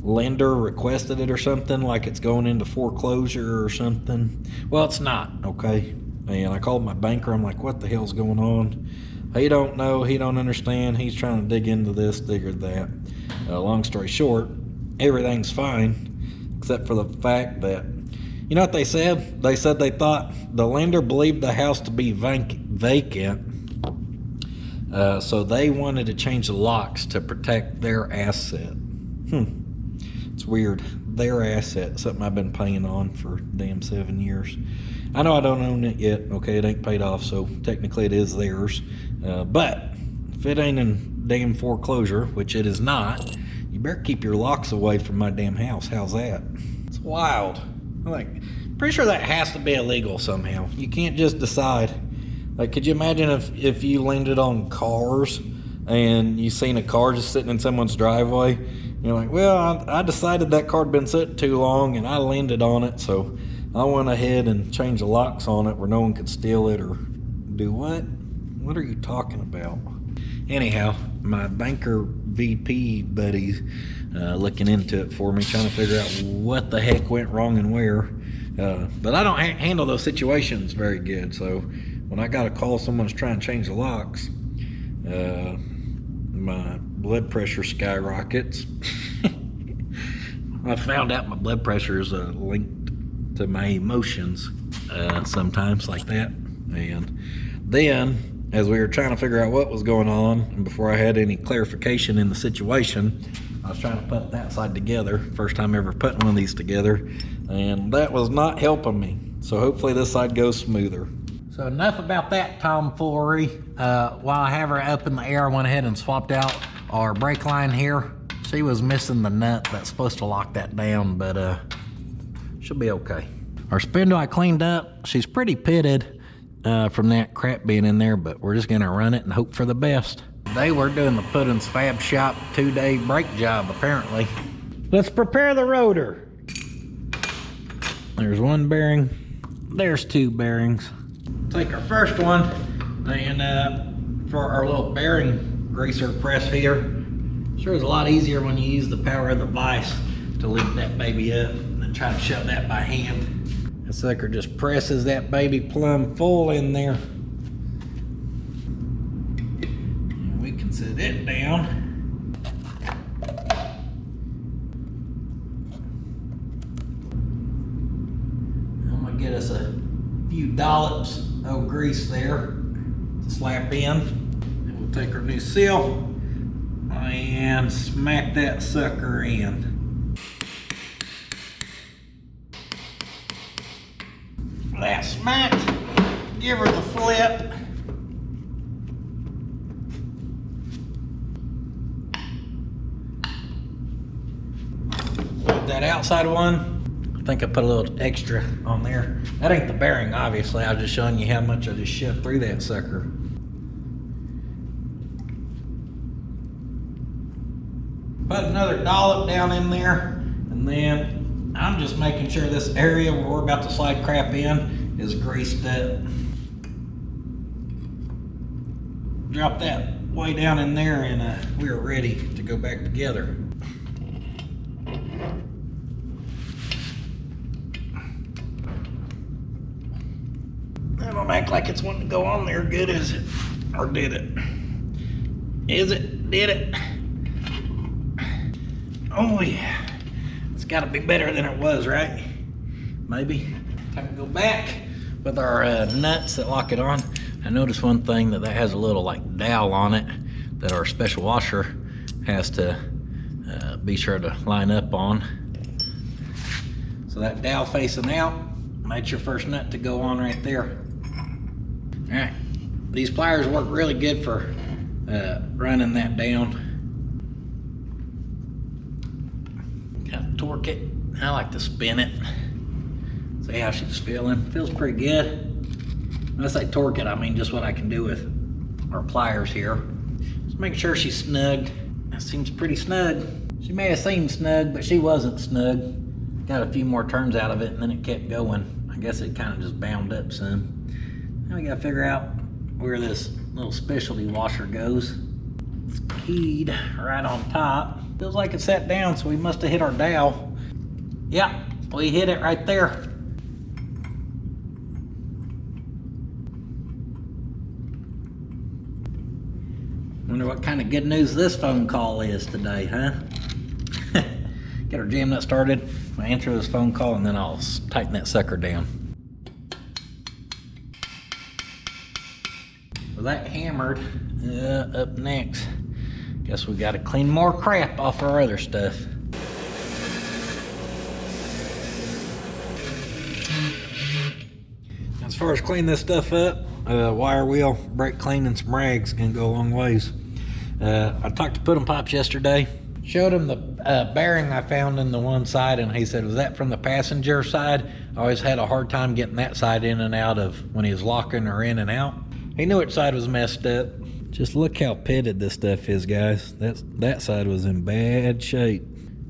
S1: lender requested it or something, like it's going into foreclosure or something. Well, it's not, okay? And I called my banker. I'm like, what the hell's going on? He don't know, he don't understand. He's trying to dig into this, dig or that. Long story short, everything's fine, except for the fact that, you know what they said? They said they thought the lender believed the house to be vacant. So they wanted to change the locks to protect their asset. It's weird. Their asset, something I've been paying on for damn 7 years. I know I don't own it yet, okay? It ain't paid off, so technically it is theirs. But if it ain't in damn foreclosure, which it is not, you better keep your locks away from my damn house. How's that? It's wild. I'm like, pretty sure that has to be illegal somehow. You can't just decide. Like, could you imagine if you landed on cars and you seen a car just sitting in someone's driveway? You're like, well, I decided that car had been sitting too long and I landed on it, so I went ahead and changed the locks on it where no one could steal it or do what? What are you talking about? Anyhow, my banker VP buddy's looking into it for me, trying to figure out what the heck went wrong and where. But I don't handle those situations very good. So when I got a call, someone's trying to change the locks, my blood pressure skyrockets. I found out my blood pressure is linked to my emotions sometimes like that. And then, as we were trying to figure out what was going on, and before I had any clarification in the situation, I was trying to put that side together. First time ever putting one of these together, and that was not helping me. So hopefully this side goes smoother. So enough about that tomfoolery. While I have her up in the air, I went ahead and swapped out our brake line here. She was missing the nut that's supposed to lock that down, but she'll be okay. Our spindle I cleaned up. She's pretty pitted from that crap being in there, but we're just gonna run it and hope for the best. Today we're doing the puddins.fab.shop 2-day brake job, apparently. Let's prepare the rotor. There's one bearing, there's 2 bearings. Take our first one, and for our little bearing greaser press here, sure is a lot easier when you use the power of the vise to lift that baby up than try to shove that by hand. That sucker just presses that baby plumb full in there. And we can set it down. I'm gonna get us a few dollops of grease there to slap in. And we'll take our new seal and smack that sucker in. That smacked, give her the flip. With that outside one, I think I put a little extra on there. That ain't the bearing, obviously. I was just showing you how much I just shoved through that sucker. Put another dollop down in there, and then I'm just making sure this area where we're about to slide crap in is greased up. Drop that way down in there, and we're ready to go back together. That don't act like it's wanting to go on there good, is it? Or did it? Is it? Did it? Oh yeah, it's gotta be better than it was, right? Maybe. Time to go back with our nuts that lock it on. I noticed one thing, that has a little like dowel on it that our special washer has to be sure to line up on. So that dowel facing out, that's your first nut to go on right there. All right, these pliers work really good for running that down. Kind of torque it. I like to spin it. See how she's feeling. Feels pretty good. When I say torque it, I mean just what I can do with our pliers here. Just make sure she's snug. That seems pretty snug. She may have seemed snug, but she wasn't snug. Got a few more turns out of it, and then it kept going. I guess it kind of just bound up some. Now we gotta figure out where this little specialty washer goes. It's keyed right on top. Feels like it sat down, so we must have hit our dowel. Yeah, we hit it right there. Wonder what kind of good news this phone call is today, huh? Get our jam nut started. I'll answer this phone call, and then I'll tighten that sucker down. With that hammered, up next, guess we gotta clean more crap off our other stuff. As far as cleaning this stuff up, wire wheel, brake clean, and some rags can go a long ways. I talked to Puddin' Pops yesterday. Showed him the bearing I found in the one side, and he said, was that from the passenger side? I always had a hard time getting that side in and out of when he was locking her in and out. He knew which side was messed up. Just look how pitted this stuff is, guys. That side was in bad shape.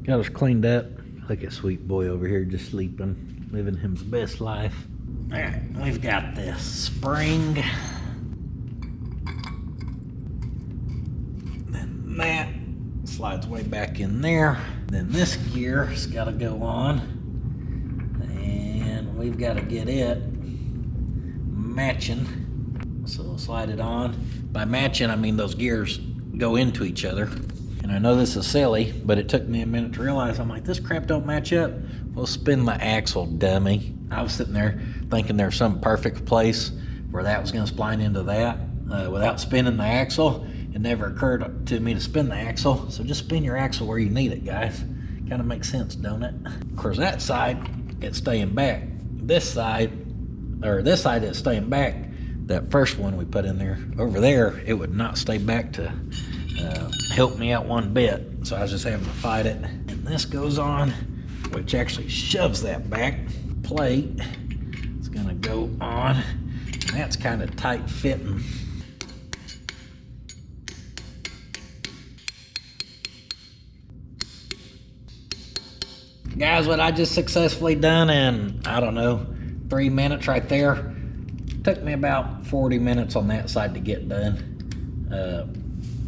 S1: Got us cleaned up. Look at sweet boy over here just sleeping, living his best life. All right, we've got this spring. Then that slides way back in there. Then this gear's got to go on. And we've got to get it matching. So we'll slide it on. By matching, I mean those gears go into each other. And I know this is silly, but it took me a minute to realize, I'm like, this crap don't match up. We'll spin the axle, dummy. I was sitting there thinking there's some perfect place where that was gonna spline into that without spinning the axle. It never occurred to me to spin the axle. So just spin your axle where you need it, guys. Kind of makes sense, don't it? Of course, that side, it's staying back. This side is staying back. That first one we put in there, over there, it would not stay back to help me out one bit. So I was just having to fight it. And this goes on, which actually shoves that back plate. It's gonna go on. And that's kind of tight fitting. Guys, what I just successfully done in, I don't know, 3 minutes right there. Took me about 40 minutes on that side to get done.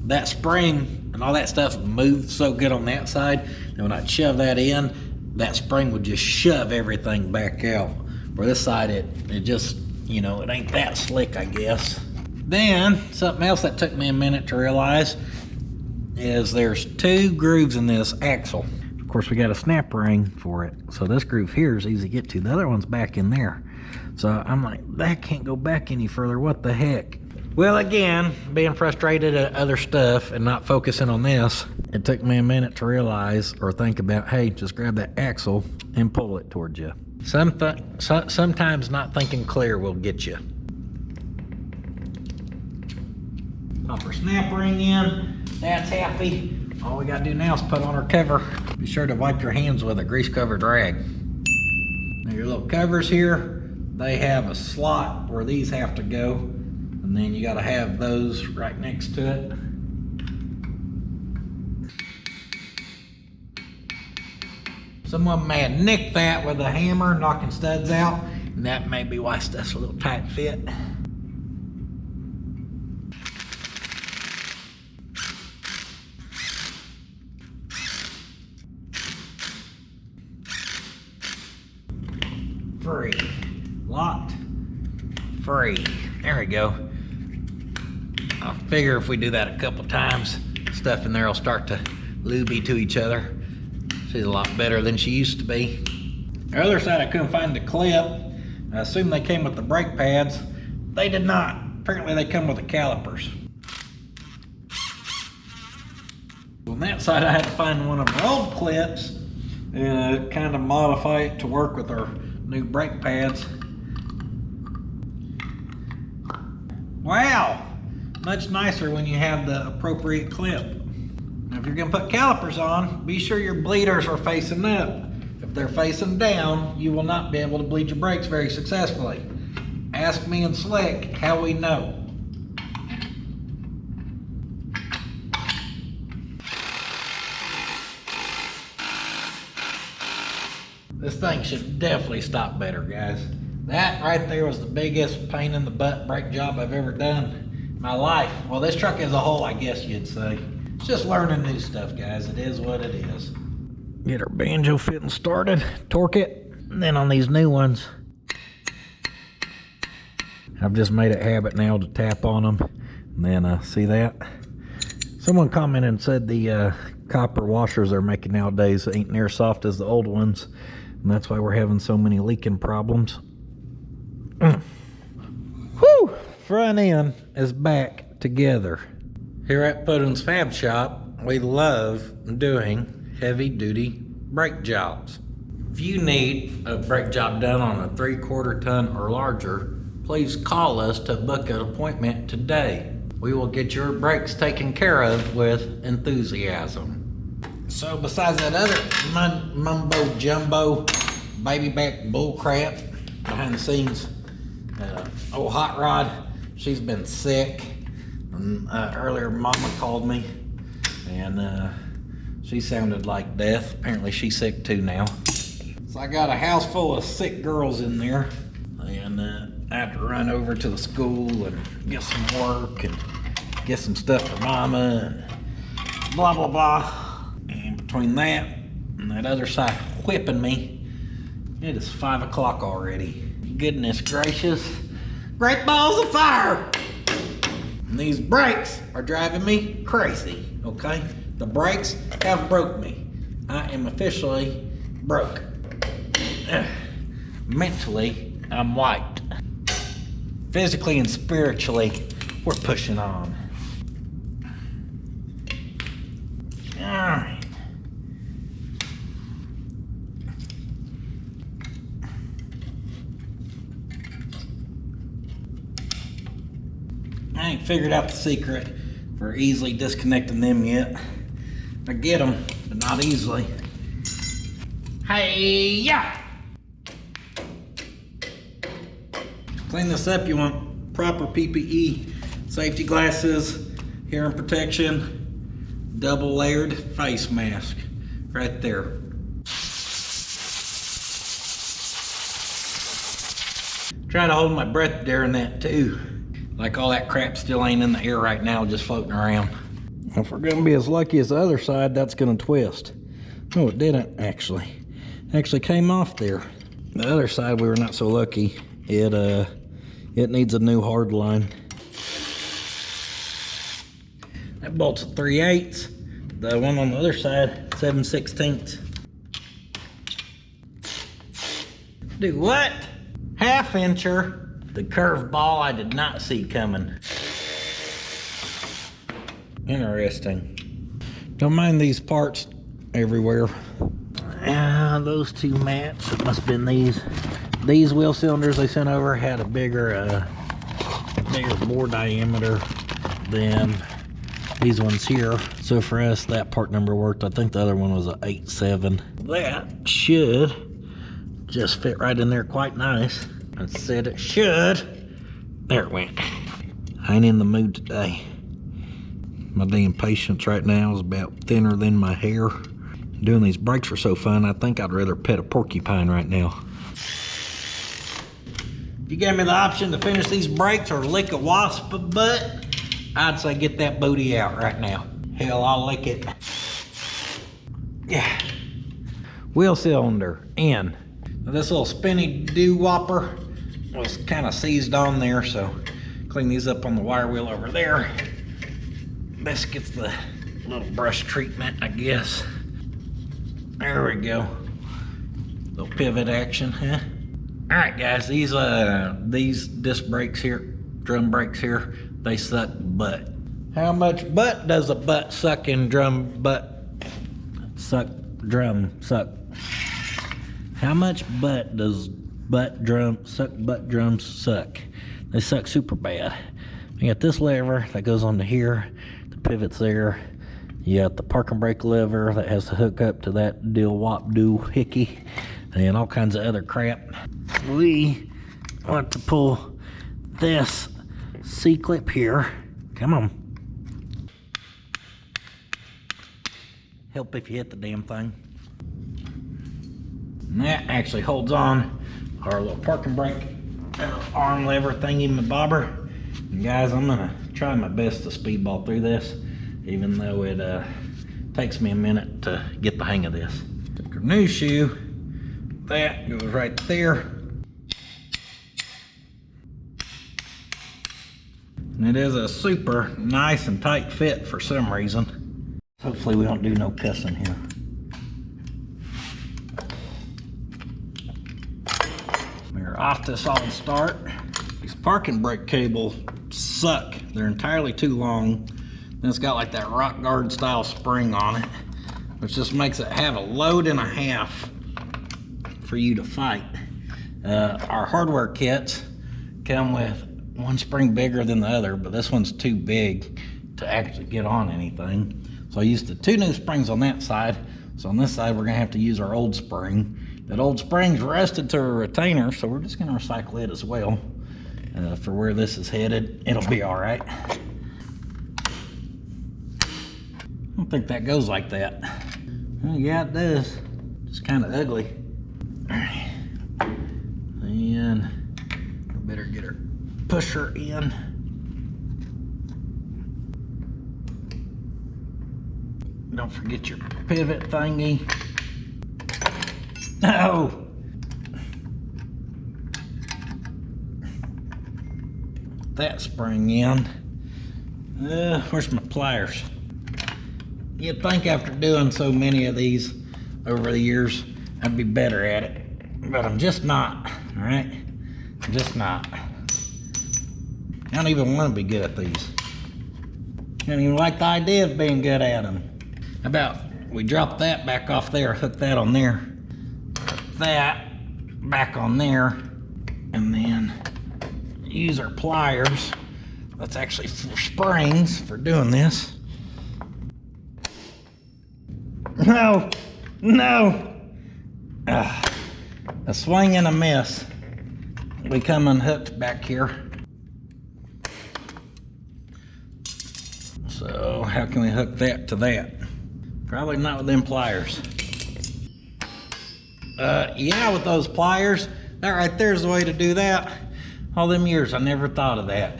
S1: That spring and all that stuff moved so good on that side that when I'd shove that in, that spring would just shove everything back out. Where this side, it just, you know, it ain't that slick, I guess. Then, something else that took me a minute to realize is there's 2 grooves in this axle. Of course, we got a snap ring for it. So this groove here is easy to get to. The other one's back in there. So I'm like, that can't go back any further. What the heck? Well, again, being frustrated at other stuff and not focusing on this, it took me a minute to realize or think about, hey, just grab that axle and pull it towards you. Sometimes not thinking clear will get you. Pop our snap ring in. That's happy. All we gotta do now is put on our cover. Be sure to wipe your hands with a grease covered rag. Now your little covers here, they have a slot where these have to go, and then you gotta have those right next to it. Someone may have nicked that with a hammer, knocking studs out, and that may be why stuff's a little tight fit. Free. Locked. Free. There we go. I figure if we do that a couple times, stuff in there will start to looby to each other. She's a lot better than she used to be. The other side, I couldn't find the clip. I assume they came with the brake pads. They did not. Apparently they come with the calipers. On that side, I had to find one of our old clips and kind of modify it to work with our new brake pads. Wow, much nicer when you have the appropriate clip. Now if you're gonna put calipers on, be sure your bleeders are facing up. If they're facing down, you will not be able to bleed your brakes very successfully. Ask me and Slick how we know. This thing should definitely stop better, guys. That right there was the biggest pain in the butt brake job I've ever done in my life. Well, this truck as a whole, I guess you'd say. It's just learning new stuff, guys. It is what it is. Get our banjo fitting started, torque it, and then on these new ones, I've just made it a habit now to tap on them. And then, see that? Someone commented and said the copper washers they're making nowadays ain't near soft as the old ones. And that's why we're having so many leaking problems. Whew! Front end is back together. Here at puddins.fab.shop, we love doing heavy-duty brake jobs. If you need a brake job done on a 3/4 ton or larger, please call us to book an appointment today. We will get your brakes taken care of with enthusiasm. So besides that other mumbo jumbo baby back bull crap behind the scenes, old Hot Rod, she's been sick. And, earlier Mama called me and she sounded like death. Apparently she's sick too now. So I got a house full of sick girls in there, and I have to run over to the school and get some work and get some stuff for Mama and blah blah blah. And between that and that other side whipping me, It is 5 o'clock already. Goodness gracious. Great balls of fire! And these brakes are driving me crazy, okay? The brakes have broke me. I am officially broke. Mentally, I'm wiped. Physically and spiritually, we're pushing on. All right. I ain't figured out the secret for easily disconnecting them yet. I get them, but not easily. Hey, yeah! Clean this up, you want proper PPE, safety glasses, hearing protection, double layered face mask, right there. Try to hold my breath during that too. Like all that crap still ain't in the air right now, just floating around. If we're gonna be as lucky as the other side, that's gonna twist. Oh, it didn't actually. It actually came off there. The other side, we were not so lucky. It needs a new hard line. That bolt's a 3/8. The one on the other side, 7/16. Do what? Half incher. The curved ball I did not see coming. Interesting. Don't mind these parts everywhere. Those two mats, it must have been these. These wheel cylinders they sent over had a bigger bore diameter than these ones here. So for us, that part number worked. I think the other one was a 8/7. That should just fit right in there quite nice. I said it should. There it went. I ain't in the mood today. My damn patience right now is about thinner than my hair. Doing these brakes are so fun, I think I'd rather pet a porcupine right now. If you gave me the option to finish these brakes or lick a wasp butt, I'd say get that booty out right now. Hell, I'll lick it. Yeah. Wheel cylinder in. Now this little spinny doo-wopper was kind of seized on there, so clean these up on the wire wheel over there. This gets the little brush treatment, I guess. There we go. Little pivot action, huh? All right, guys, these disc brakes here, drum brakes here, they suck butt. How much butt does a butt sucking drum butt suck? How much butt does butt drums suck? They suck super bad. You got this lever that goes onto here, the pivot's there. You got the parking brake lever that has to hook up to that doo-hickey, and all kinds of other crap. We want to pull this C-clip here. Come on. Help if you hit the damn thing. And that actually holds on our little parking brake arm lever thingy mabobber. And guys, I'm gonna try my best to speedball through this, even though it takes me a minute to get the hang of this. Took our new shoe, that goes right there. And it is a super nice and tight fit for some reason. Hopefully we don't do no cussing here. We're off to solid start. These parking brake cables suck. They're entirely too long. Then it's got like that rock guard style spring on it, which just makes it have a load and a half for you to fight. Our hardware kits come with one spring bigger than the other, but this one's too big to actually get on anything. So I used the two new springs on that side. So on this side, we're gonna have to use our old spring. That old spring's rusted to a retainer, so we're just gonna recycle it as well. For where this is headed, it'll be all right. I don't think that goes like that. Well, yeah, it does. It's kind of ugly. All right. And we better get her pusher in. Don't forget your pivot thingy. No! that spring in. Where's my pliers? You'd think after doing so many of these over the years, I'd be better at it, but I'm just not, all right? I'm just not. I don't even want to be good at these. I don't even like the idea of being good at them. How about we drop that back off there, hook that on there, put that back on there, and then use our pliers. That's actually for springs for doing this. No, no. A swing and a miss. We come unhooked back here. So how can we hook that to that? Probably not with them pliers. Yeah, with those pliers. That right there's the way to do that. All them years I never thought of that.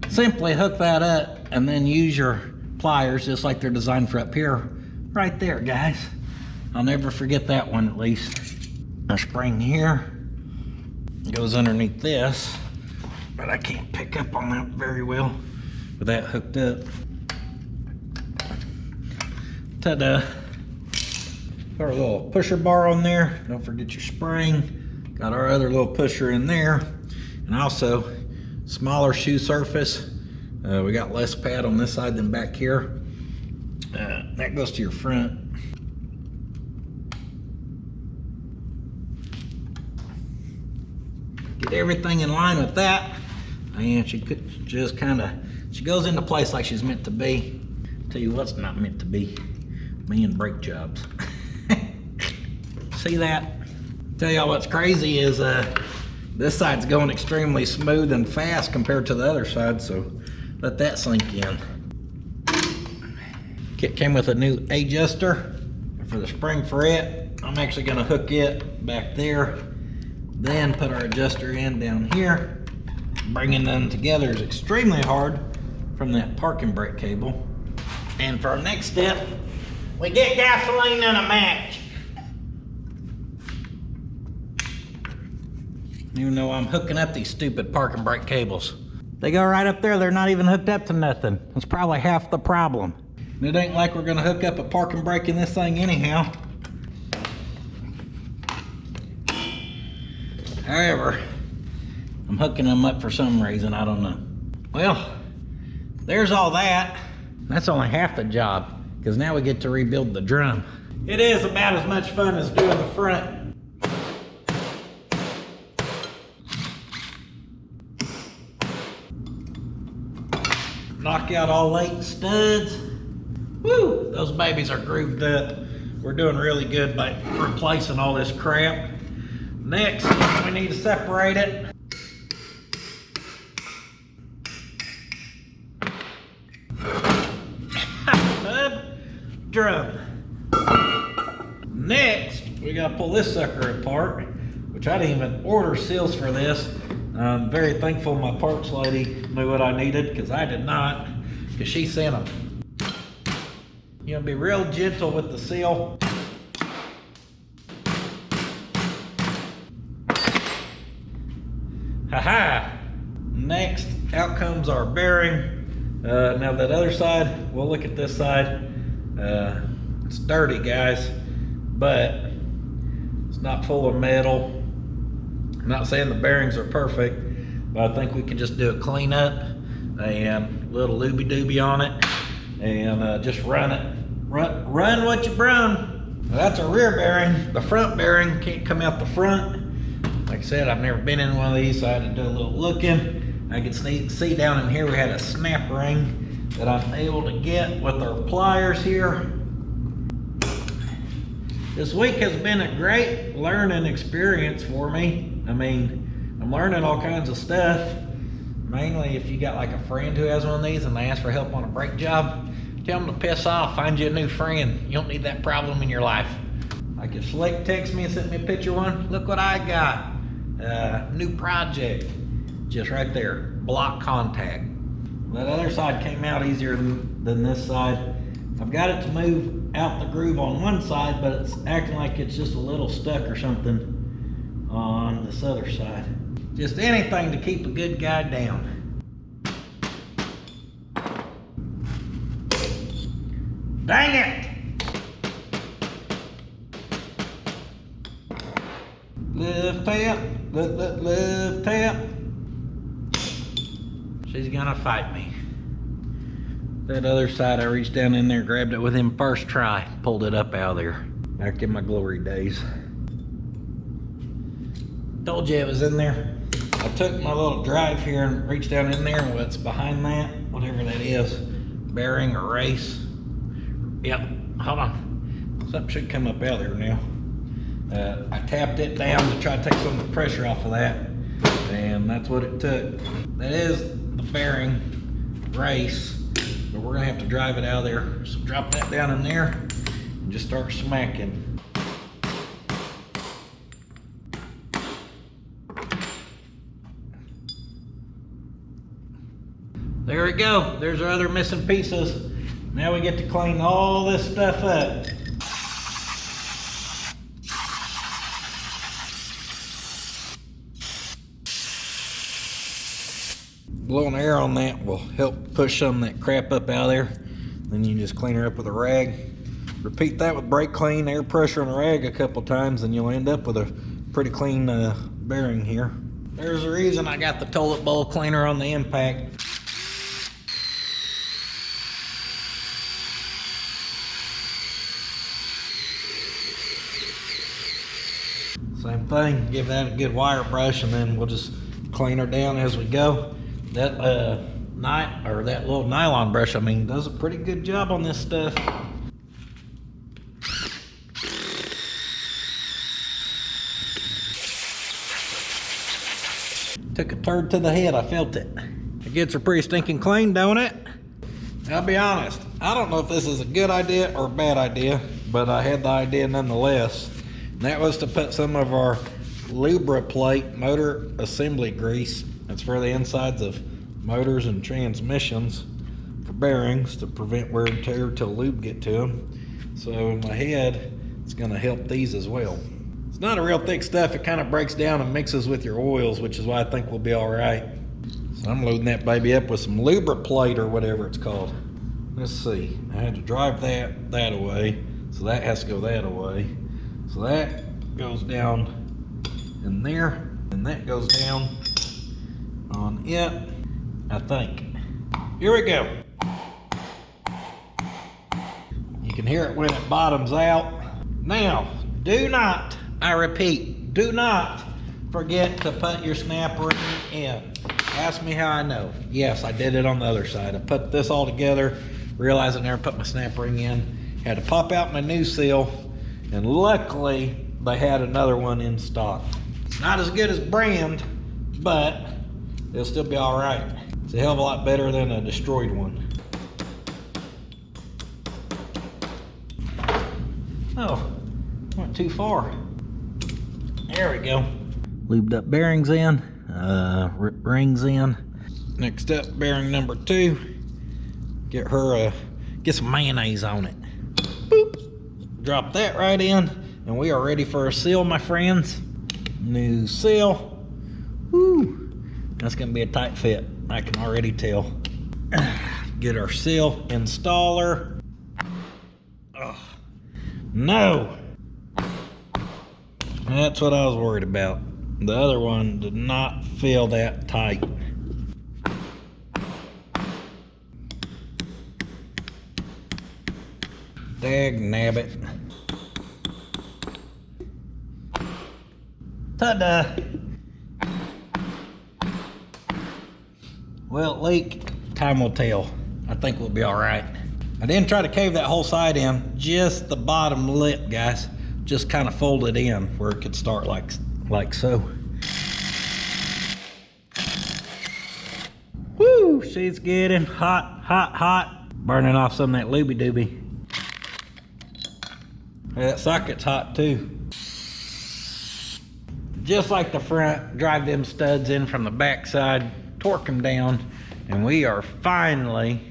S1: Simply hook that up and then use your pliers just like they're designed for up here. Right there, guys. I'll never forget that one at least. Our spring here goes underneath this, but I can't pick up on that very well with that hooked up. Ta-da. Got our little pusher bar on there. Don't forget your spring. Got our other little pusher in there. And also, smaller shoe surface. We got less pad on this side than back here. That goes to your front. Get everything in line with that. And she could just she goes into place like she's meant to be. Tell you what's not meant to be. Me and brake jobs. See that? Tell y'all what's crazy is this side's going extremely smooth and fast compared to the other side, so let that sink in. Kit came with a new adjuster for the spring for it. I'm actually gonna hook it back there, then put our adjuster in down here. Bringing them together is extremely hard from that parking brake cable. And for our next step, we get gasoline and a match. Even though I'm hooking up these stupid parking brake cables. They go right up there, they're not even hooked up to nothing. That's probably half the problem. And it ain't like we're gonna hook up a parking brake in this thing anyhow. However, I'm hooking them up for some reason, I don't know. Well, there's all that. That's only half the job, because now we get to rebuild the drum. It is about as much fun as doing the front. Knock out all 8 studs. Woo! Those babies are grooved up. We're doing really good by replacing all this crap. Next, we need to separate it. Drum. Next, we gotta pull this sucker apart, which I didn't even order seals for this. I'm very thankful my parts lady knew what I needed, because I did not, because she sent them. You know, be real gentle with the seal. Haha! Next, out comes our bearing. Now that other side, we'll look at this side. It's dirty, guys, but it's not full of metal. I'm not saying the bearings are perfect, but I think we can just do a clean up and a little looby-dooby on it and just run it. Run what you brung. Well, that's a rear bearing. The front bearing can't come out the front. Like I said, I've never been in one of these, so I had to do a little looking. I could see down in here we had a snap ring that I'm able to get with our pliers here. This week has been a great learning experience for me. I mean, I'm learning all kinds of stuff. Mainly if you got like a friend who has one of these and they ask for help on a brake job, tell them to piss off, find you a new friend. You don't need that problem in your life. Like if Slick texts me and sent me a picture of one, look what I got. New project, just right there, block contact. That other side came out easier than this side. I've got it to move out the groove on one side, but it's acting like it's just a little stuck or something on this other side. Just anything to keep a good guy down. Dang it! Left tap, left tap. She's gonna fight me. That other side, I reached down in there, grabbed it with him first try, pulled it up out of there. Back in my glory days. Told you it was in there. I took my little drive here and reached down in there, and what's behind that, whatever that is, bearing or race. Yep, hold on. Something should come up out of there now. I tapped it down to try to take some of the pressure off of that, and that's what it took. That is the bearing race, but we're gonna have to drive it out of there. So drop that down in there and just start smacking. There we go. There's our other missing pieces. Now we get to clean all this stuff up. Blowing air on that will help push some of that crap up out of there. Then you just clean her up with a rag. Repeat that with brake clean, air pressure on a rag a couple times, and you'll end up with a pretty clean bearing here. There's the reason I got the toilet bowl cleaner on the impact. Same thing, give that a good wire brush, and then we'll just clean her down as we go. That that little nylon brush, I mean, does a pretty good job on this stuff. Took a turd to the head, I felt it. It gets her pretty stinking clean, don't it? I'll be honest, I don't know if this is a good idea or a bad idea, but I had the idea nonetheless. And that was to put some of our Lubriplate motor assembly grease. That's for the insides of motors and transmissions for bearings to prevent wear and tear till lube get to them. So in my head, it's gonna help these as well. It's not a real thick stuff. It kind of breaks down and mixes with your oils, which is why I think we'll be all right. So I'm loading that baby up with some Lubriplate or whatever it's called. Let's see, I had to drive that away. So that has to go that away. So that goes down in there, and that goes down on it, I think. Here we go. You can hear it when it bottoms out. Now, do not, I repeat, do not forget to put your snap ring in. Ask me how I know. Yes, I did it on the other side. I put this all together, realized I never put my snap ring in. Had to pop out my new seal, and luckily they had another one in stock. It's not as good as brand, but it'll still be all right. It's a hell of a lot better than a destroyed one. Oh, went too far. There we go. Lubed up bearings in, rings in. Next up, bearing number 2. Get some mayonnaise on it. Boop. Drop that right in, and we are ready for a seal, my friends. New seal. Woo. That's gonna be a tight fit. I can already tell. Get our seal installer. Oh, no. That's what I was worried about. The other one did not feel that tight. Dag nabbit. Ta-da! Well, it leaked. Time will tell. I think we'll be all right. I didn't try to cave that whole side in, just the bottom lip, guys. Just kind of fold it in where it could start like so. Woo! She's getting hot, hot, hot. Burning off some of that looby dooby. That socket's hot too. Just like the front, drive them studs in from the back side, torque them down, and we are finally,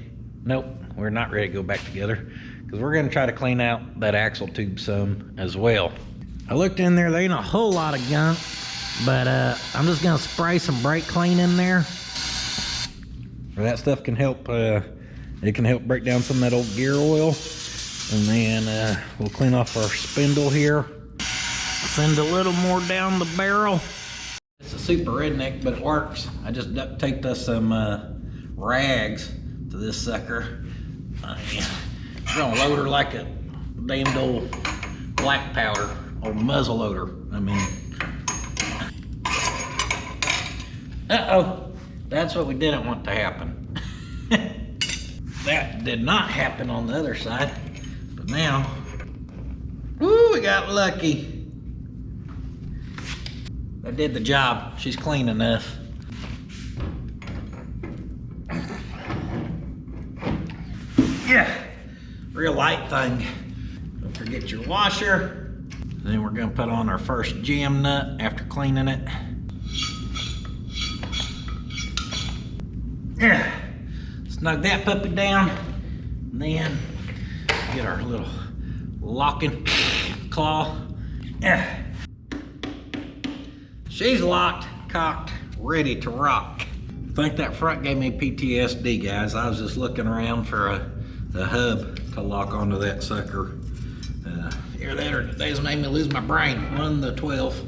S1: nope, we're not ready to go back together, because we're gonna try to clean out that axle tube some as well. I looked in there, there ain't a whole lot of gunk, but I'm just gonna spray some brake clean in there. That stuff can help, it can help break down some of that old gear oil. And then we'll clean off our spindle here. Send a little more down the barrel. It's a super redneck, but it works. I just duct taped us some rags to this sucker. I'm gonna load her like a damned old black powder, old muzzle loader. I mean, uh-oh, that's what we didn't want to happen. That did not happen on the other side, but now, woo, we got lucky. That did the job. She's clean enough. Yeah, real light thing. Don't forget your washer. Then we're gonna put on our first jam nut after cleaning it. Yeah, snug that puppy down. And then get our little locking claw. Yeah. She's locked, cocked, ready to rock. I think that front gave me PTSD, guys. I was just looking around for a hub to lock onto that sucker. Here, that days made me lose my brain. 1 to 12.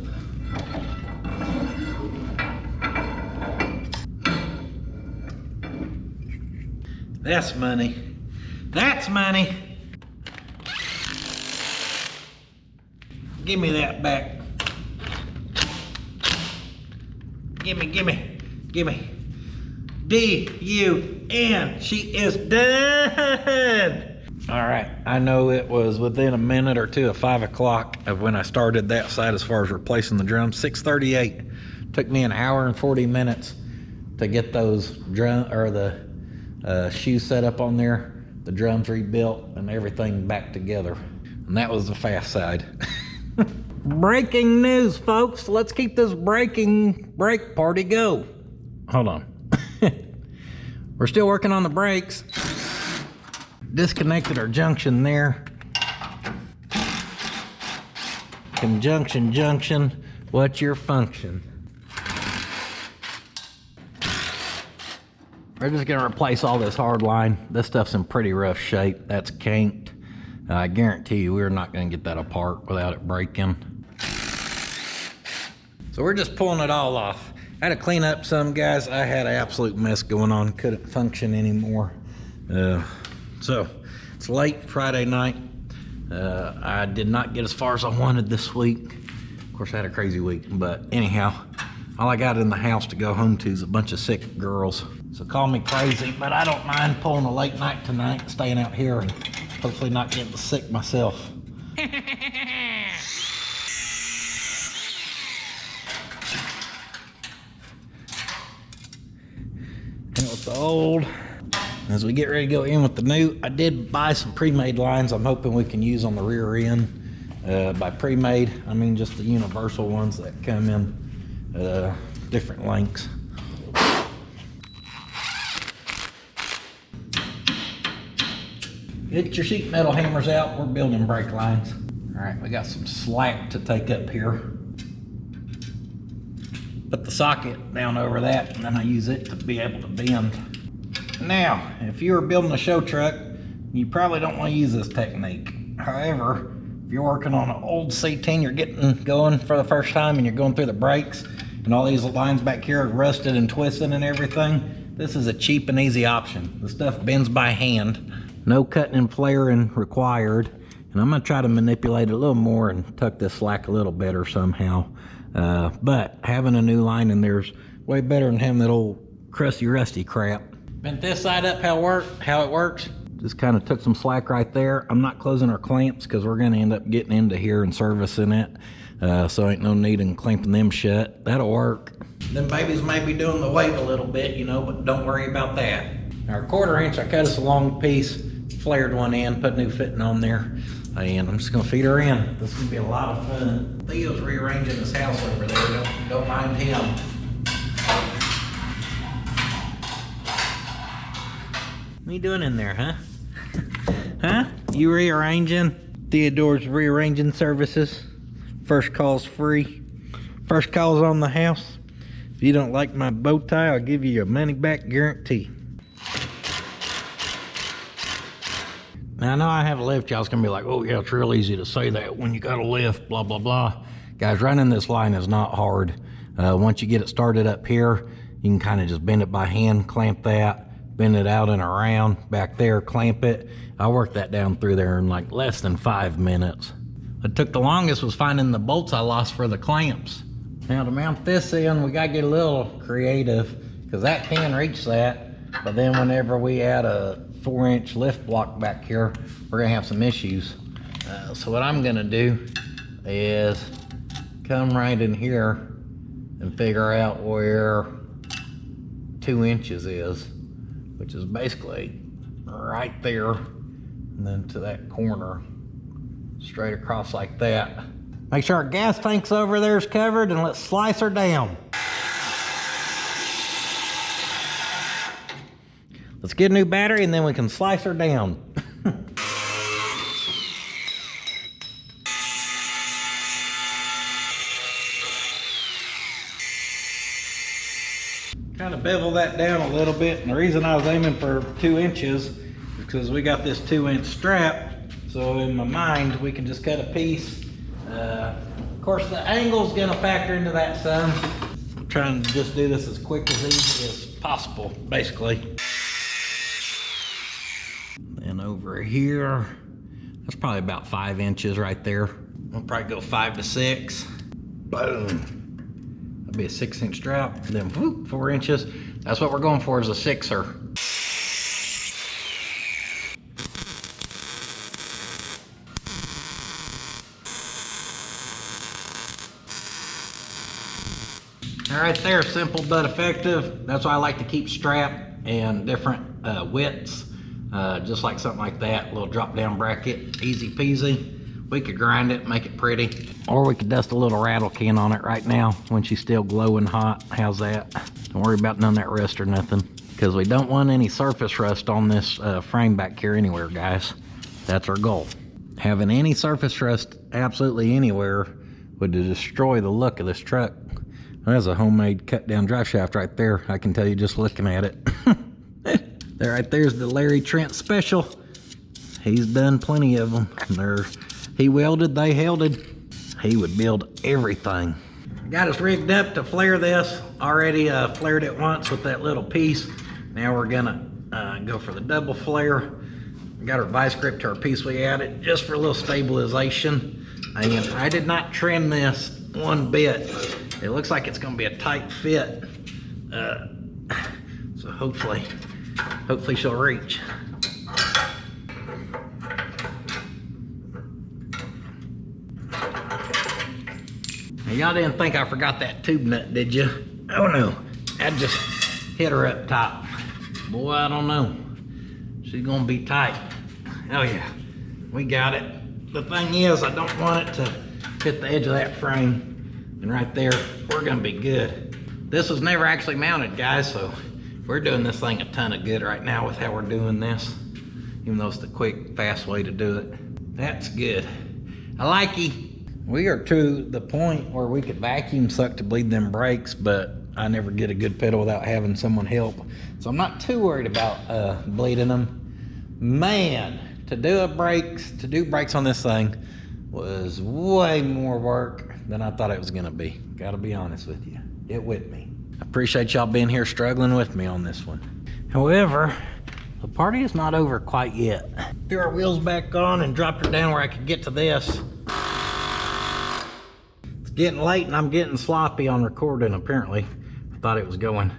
S1: That's money. That's money. Give me that back. Gimme. D-U-N. She is done. All right, I know it was within a minute or two of 5 o'clock of when I started that side as far as replacing the drums. 6:38. Took me an hour and 40 minutes to get those the shoes set up on there, the drums rebuilt, and everything back together. And that was the fast side. Breaking news, folks. Let's keep this brake party go. Hold on. We're still working on the brakes. Disconnected our junction there. Junction, what's your function? We're just gonna replace all this hard line. This stuff's in pretty rough shape. That's kinked. I guarantee you we're not gonna get that apart without it breaking. So we're just pulling it all off. I had to clean up some, guys. I had an absolute mess going on. Couldn't function anymore. So it's late Friday night. I did not get as far as I wanted this week. Of course, I had a crazy week, but anyhow, all I got in the house to go home to is a bunch of sick girls. So call me crazy, but I don't mind pulling a late night tonight, staying out here and hopefully not getting sick myself. And with the old, as we get ready to go in with the new, I did buy some pre-made lines I'm hoping we can use on the rear end. By pre-made, I mean just the universal ones that come in different lengths. Get your sheet metal hammers out. We're building brake lines. All right, we got some slack to take up here. Put the socket down over that, and then I use it to be able to bend. Now, if you were building a show truck, you probably don't want to use this technique. However, if you're working on an old C10, you're getting going for the first time and you're going through the brakes, and all these lines back here are rusted and twisted and everything, this is a cheap and easy option. The stuff bends by hand. No cutting and flaring required. And I'm gonna try to manipulate it a little more and tuck this slack a little better somehow. But having a new line in there's way better than having that old crusty rusty crap. Bent this side up how it works. Just kind of took some slack right there. I'm not closing our clamps because we're gonna end up getting into here and servicing it. So ain't no need in clamping them shut. That'll work. Them babies may be doing the weight a little bit, you know, but don't worry about that. Our 1/4 inch, I cut us a long piece, flared one end, put new fitting on there, and I'm just gonna feed her in. This is gonna be a lot of fun. Theo's rearranging his house over there, don't mind him. What are you doing in there, huh? Huh? You rearranging? Theodore's rearranging services. First call's free. First call's on the house. If you don't like my bow tie, I'll give you your money back guarantee. Now I know I have a lift, y'all's gonna be like, oh yeah, it's real easy to say that when you got a lift, blah, blah, blah. Guys, running this line is not hard. Once you get it started up here, you can kind of just bend it by hand, clamp that, bend it out and around, back there, clamp it. I worked that down through there in like less than 5 minutes. What took the longest was finding the bolts I lost for the clamps. Now to mount this in, we gotta get a little creative because that can reach that. But then whenever we add a 4-inch lift block back here, we're gonna have some issues. So what I'm gonna do is come right in here and figure out where 2 inches is, which is basically right there, and then to that corner, straight across like that. Make sure our gas tank's over there is covered, and let's slice her down. Let's get a new battery and then we can slice her down. Kind of bevel that down a little bit, and the reason I was aiming for 2 inches is because we got this 2-inch strap, so in my mind we can just cut a piece. Of course the angle's gonna factor into that some. I'm trying to just do this as quick as easy as possible, basically. And over here, that's probably about 5 inches right there. I'll probably go 5 to 6. Boom. That'll be a 6-inch strap, and then whoop, 4 inches. That's what we're going for, is a 6er. All right there, simple but effective. That's why I like to keep strap and different widths, just like something like that, little drop down bracket, easy peasy. We could grind it, make it pretty. Or we could dust a little rattle can on it right now when she's still glowing hot. How's that? Don't worry about none of that rust or nothing, because we don't want any surface rust on this frame back here anywhere, guys. That's our goal. Having any surface rust absolutely anywhere would destroy the look of this truck. That's a homemade cut down drive shaft right there. I can tell you just looking at it. There right there's the Larry Trent special. He's done plenty of them. He welded, they helded. He would build everything. Got us rigged up to flare this. Already flared it once with that little piece. Now we're gonna go for the double flare. We got our vice grip to our piece we added just for a little stabilization. And I did not trim this one bit. It looks like it's gonna be a tight fit. So hopefully she'll reach. Now, y'all didn't think I forgot that tube nut, did you? Oh no, that just hit her up top. Boy, I don't know. She's gonna be tight. Oh yeah, we got it. The thing is, I don't want it to hit the edge of that frame. And right there, we're gonna be good. This was never actually mounted, guys, so we're doing this thing a ton of good right now with how we're doing this, even though it's the quick, fast way to do it. That's good. I like you. We are to the point where we could vacuum suck to bleed them brakes, but I never get a good pedal without having someone help. So I'm not too worried about bleeding them. Man, to do brakes on this thing was way more work than I thought it was gonna be. Gotta be honest with you. Get with me. I appreciate y'all being here struggling with me on this one. However, the party is not over quite yet. Threw our wheels back on and dropped her down where I could get to this. It's getting late and I'm getting sloppy on recording apparently. I thought it was going.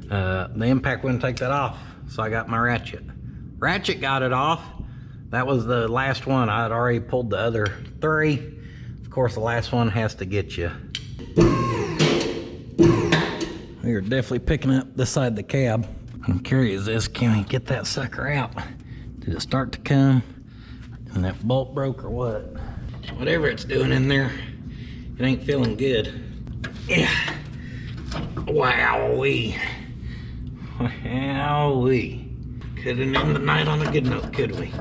S1: The impact wouldn't take that off, so I got my ratchet. Ratchet got it off. That was the last one. I had already pulled the other 3. Of course, the last one has to get you. We are definitely picking up this side of the cab. I'm curious as can we get that sucker out? Did it start to come and that bolt broke or what? Whatever it's doing in there, it ain't feeling good. Yeah. Wowee. Wowee. Couldn't end the night on a good note, could we?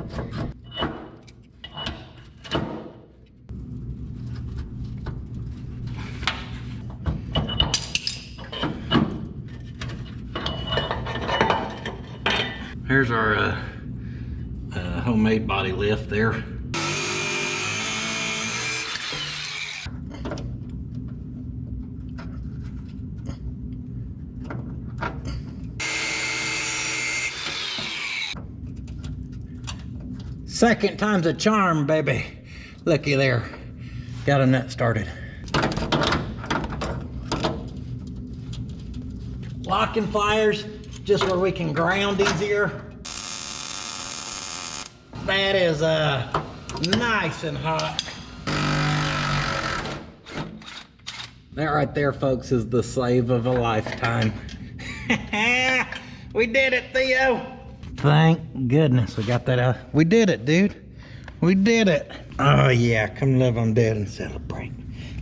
S1: Here's our homemade body lift there. Second time's a charm, baby. Looky there. Got a nut started. Locking pliers, just where we can ground easier. That is nice and hot. That right there, folks, is the save of a lifetime. We did it, Theo. Thank goodness we got that out. We did it, dude. We did it. Oh yeah, come live on dead and celebrate.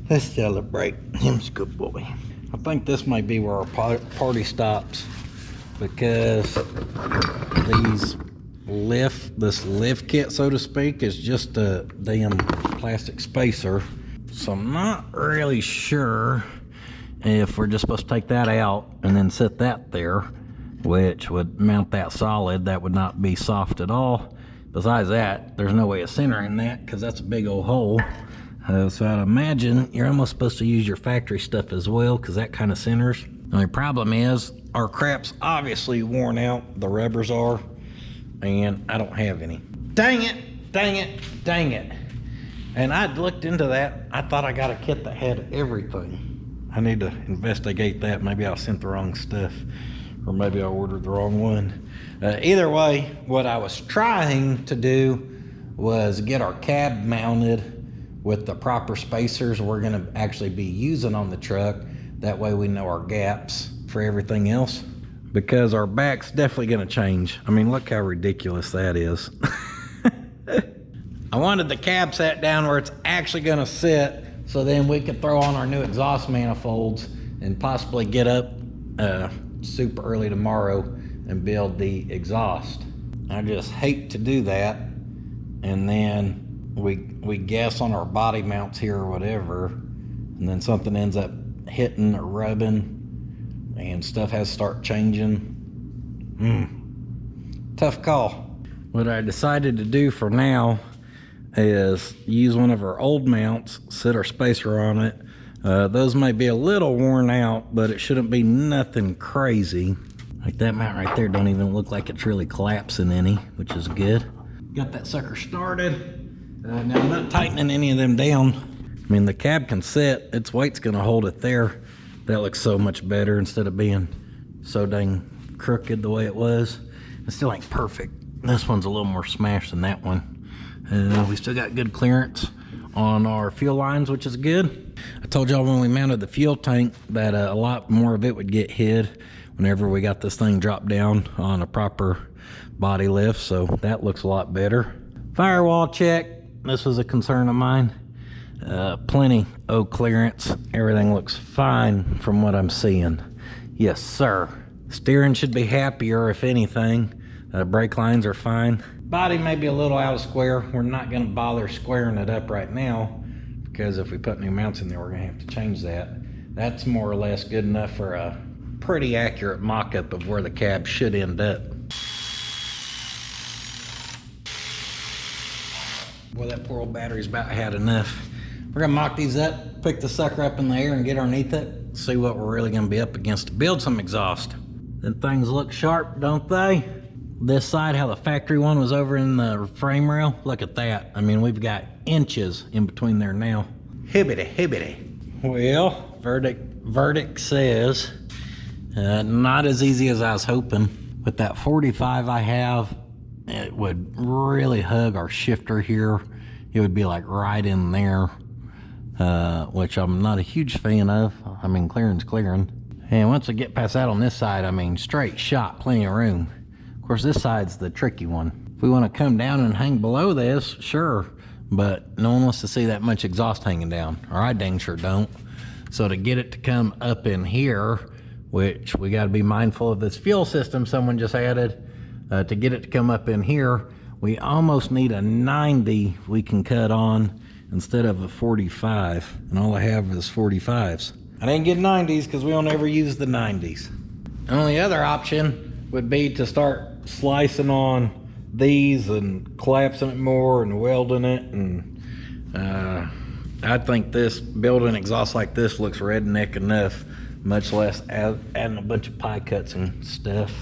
S1: Let's celebrate. Him's a good boy. I think this might be where our party stops, because this lift kit, so to speak, is just a damn plastic spacer. So I'm not really sure if we're just supposed to take that out and then set that there, which would mount that solid. That would not be soft at all. Besides that, there's no way of centering that because that's a big old hole. So I'd imagine you're almost supposed to use your factory stuff as well, because that kind of centers. The only problem is our crap's obviously worn out. The rubbers are, and I don't have any. Dang it, dang it, dang it. And I'd looked into that. I thought I got a kit that had everything. I need to investigate that. Maybe I sent the wrong stuff, or maybe I ordered the wrong one. Either way, what I was trying to do was get our cab mounted with the proper spacers we're gonna actually be using on the truck. That way we know our gaps for everything else, because our back's definitely gonna change. I mean, look how ridiculous that is. I wanted the cab sat down where it's actually gonna sit, so then we could throw on our new exhaust manifolds and possibly get up super early tomorrow and build the exhaust. I just hate to do that, and then we guess on our body mounts here or whatever, and then something ends up hitting or rubbing and stuff has to start changing. Tough call. What I decided to do for now is use one of our old mounts, set our spacer on it. Those may be a little worn out, but it shouldn't be nothing crazy. Like that mount right there don't even look like it's really collapsing any, which is good. Got that sucker started. Now I'm not tightening any of them down. I mean, the cab can sit, its weight's gonna hold it there. That looks so much better instead of being so dang crooked the way it was. It still ain't perfect. This one's a little more smashed than that one. We still got good clearance on our fuel lines, which is good. I told y'all when we mounted the fuel tank that a lot more of it would get hid whenever we got this thing dropped down on a proper body lift, so that looks a lot better. Firewall check. This was a concern of mine. Plenty of clearance. Everything looks fine from what I'm seeing. Yes, sir. Steering should be happier, if anything. Brake lines are fine. Body may be a little out of square. We're not gonna bother squaring it up right now, because if we put new mounts in there, we're gonna have to change that. That's more or less good enough for a pretty accurate mock-up of where the cab should end up. Boy, that poor old battery's about had enough. We're gonna mock these up, pick the sucker up in the air and get underneath it, see what we're really gonna be up against to build some exhaust. Then things look sharp, don't they? This side, how the factory one was over in the frame rail, look at that. I mean, we've got inches in between there now. Hibbity, hibbity. Well, verdict says, not as easy as I was hoping. With that 45 I have, it would really hug our shifter here. It would be like right in there, which I'm not a huge fan of. I mean, clearing's clearing. And once I get past that on this side, I mean, straight shot, plenty of room. Of course, this side's the tricky one. If we want to come down and hang below this, sure, but no one wants to see that much exhaust hanging down, or I dang sure don't. So to get it to come up in here, which we got to be mindful of this fuel system someone just added, to get it to come up in here, we almost need a 90 we can cut on instead of a 45, and all I have is 45s. I didn't get 90s because we don't ever use the 90s. The only other option would be to start slicing on these and collapsing it more and welding it, and I think this building exhaust like this looks redneck enough, much less adding a bunch of pie cuts and stuff.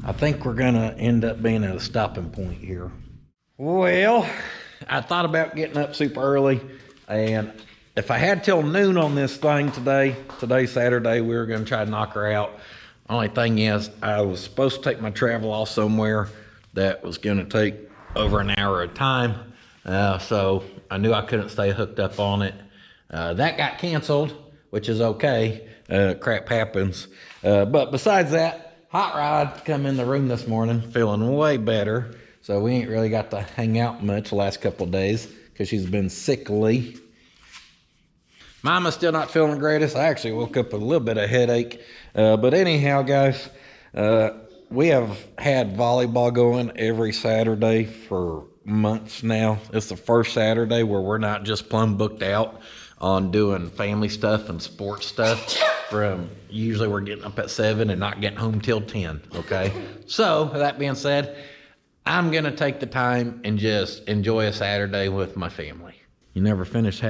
S1: I think we're gonna end up being at a stopping point here. Well, I thought about getting up super early, and if I had till noon on this thing today's Saturday, we were gonna try to knock her out. Only thing is, I was supposed to take my travel off somewhere that was gonna take over an hour at a time. So I knew I couldn't stay hooked up on it. That got canceled, which is okay. Crap happens. But besides that, Hot Rod come in the room this morning feeling way better. So we ain't really got to hang out much the last couple of days because she's been sickly. Mama's still not feeling the greatest. I actually woke up with a little bit of headache. But anyhow, guys, we have had volleyball going every Saturday for months now. It's the first Saturday where we're not just plumb booked out on doing family stuff and sports stuff. From usually we're getting up at 7 and not getting home till 10. Okay. So that being said, I'm going to take the time and just enjoy a Saturday with my family. You never finished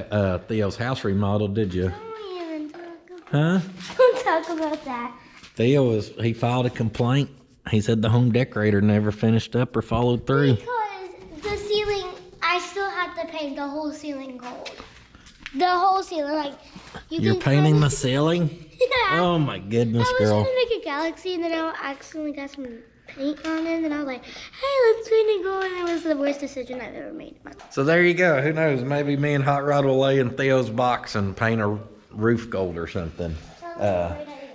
S1: Theo's house remodel, did you?
S2: Don't even talk about
S1: Huh?
S2: Don't talk about that.
S1: He filed a complaint. He said the home decorator never finished up or followed through.
S2: Because the ceiling, I still have to paint the whole ceiling gold. The whole ceiling, like
S1: You're painting the ceiling?
S2: Yeah.
S1: Oh my goodness,
S2: I was
S1: girl.
S2: trying to make a galaxy, and then I accidentally got some paint on it, and then I was like, hey, let's paint it gold, and it was the worst decision I've ever made.
S1: So there you go. Who knows? Maybe me and Hot Rod will lay in Theo's box and paint a roof gold or something.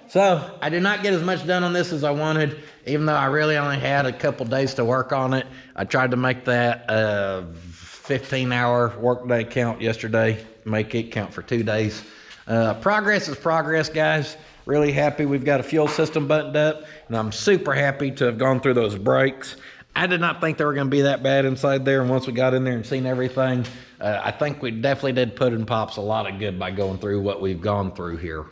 S1: So I did not get as much done on this as I wanted, even though I really only had a couple days to work on it. I tried to make that 15-hour workday count yesterday, make it count for 2 days. Progress is progress, guys. Really happy we've got a fuel system buttoned up, and I'm super happy to have gone through those brakes. I did not think they were going to be that bad inside there, and once we got in there and seen everything, I think we definitely did Puddin' Pops a lot of good by going through what we've gone through here.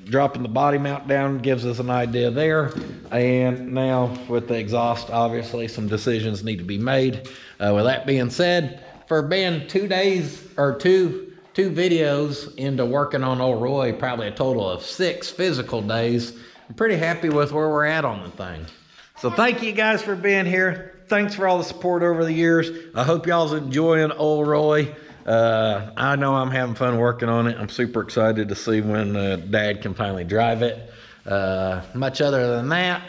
S1: Dropping the body mount down gives us an idea there, and now with the exhaust, obviously some decisions need to be made. With that being said, for being 2 days or two videos into working on old Roy, probably a total of 6 physical days, I'm pretty happy with where we're at on the thing. So thank you guys for being here. Thanks for all the support over the years. I hope y'all's enjoying old Roy. I know I'm having fun working on it. I'm super excited to see when Dad can finally drive it. Much other than that,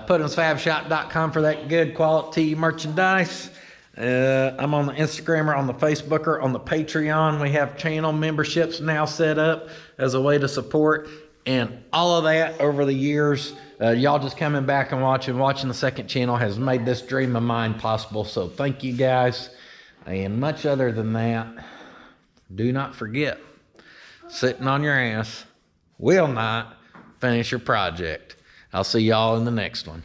S1: puddins.fab.shop for that good quality merchandise. I'm on the Instagram, or on the Facebook, or on the Patreon. We have channel memberships now set up as a way to support, and all of that over the years. Y'all just coming back and watching the second channel has made this dream of mine possible. So thank you guys. And much other than that, do not forget, sitting on your ass will not finish your project. I'll see y'all in the next one.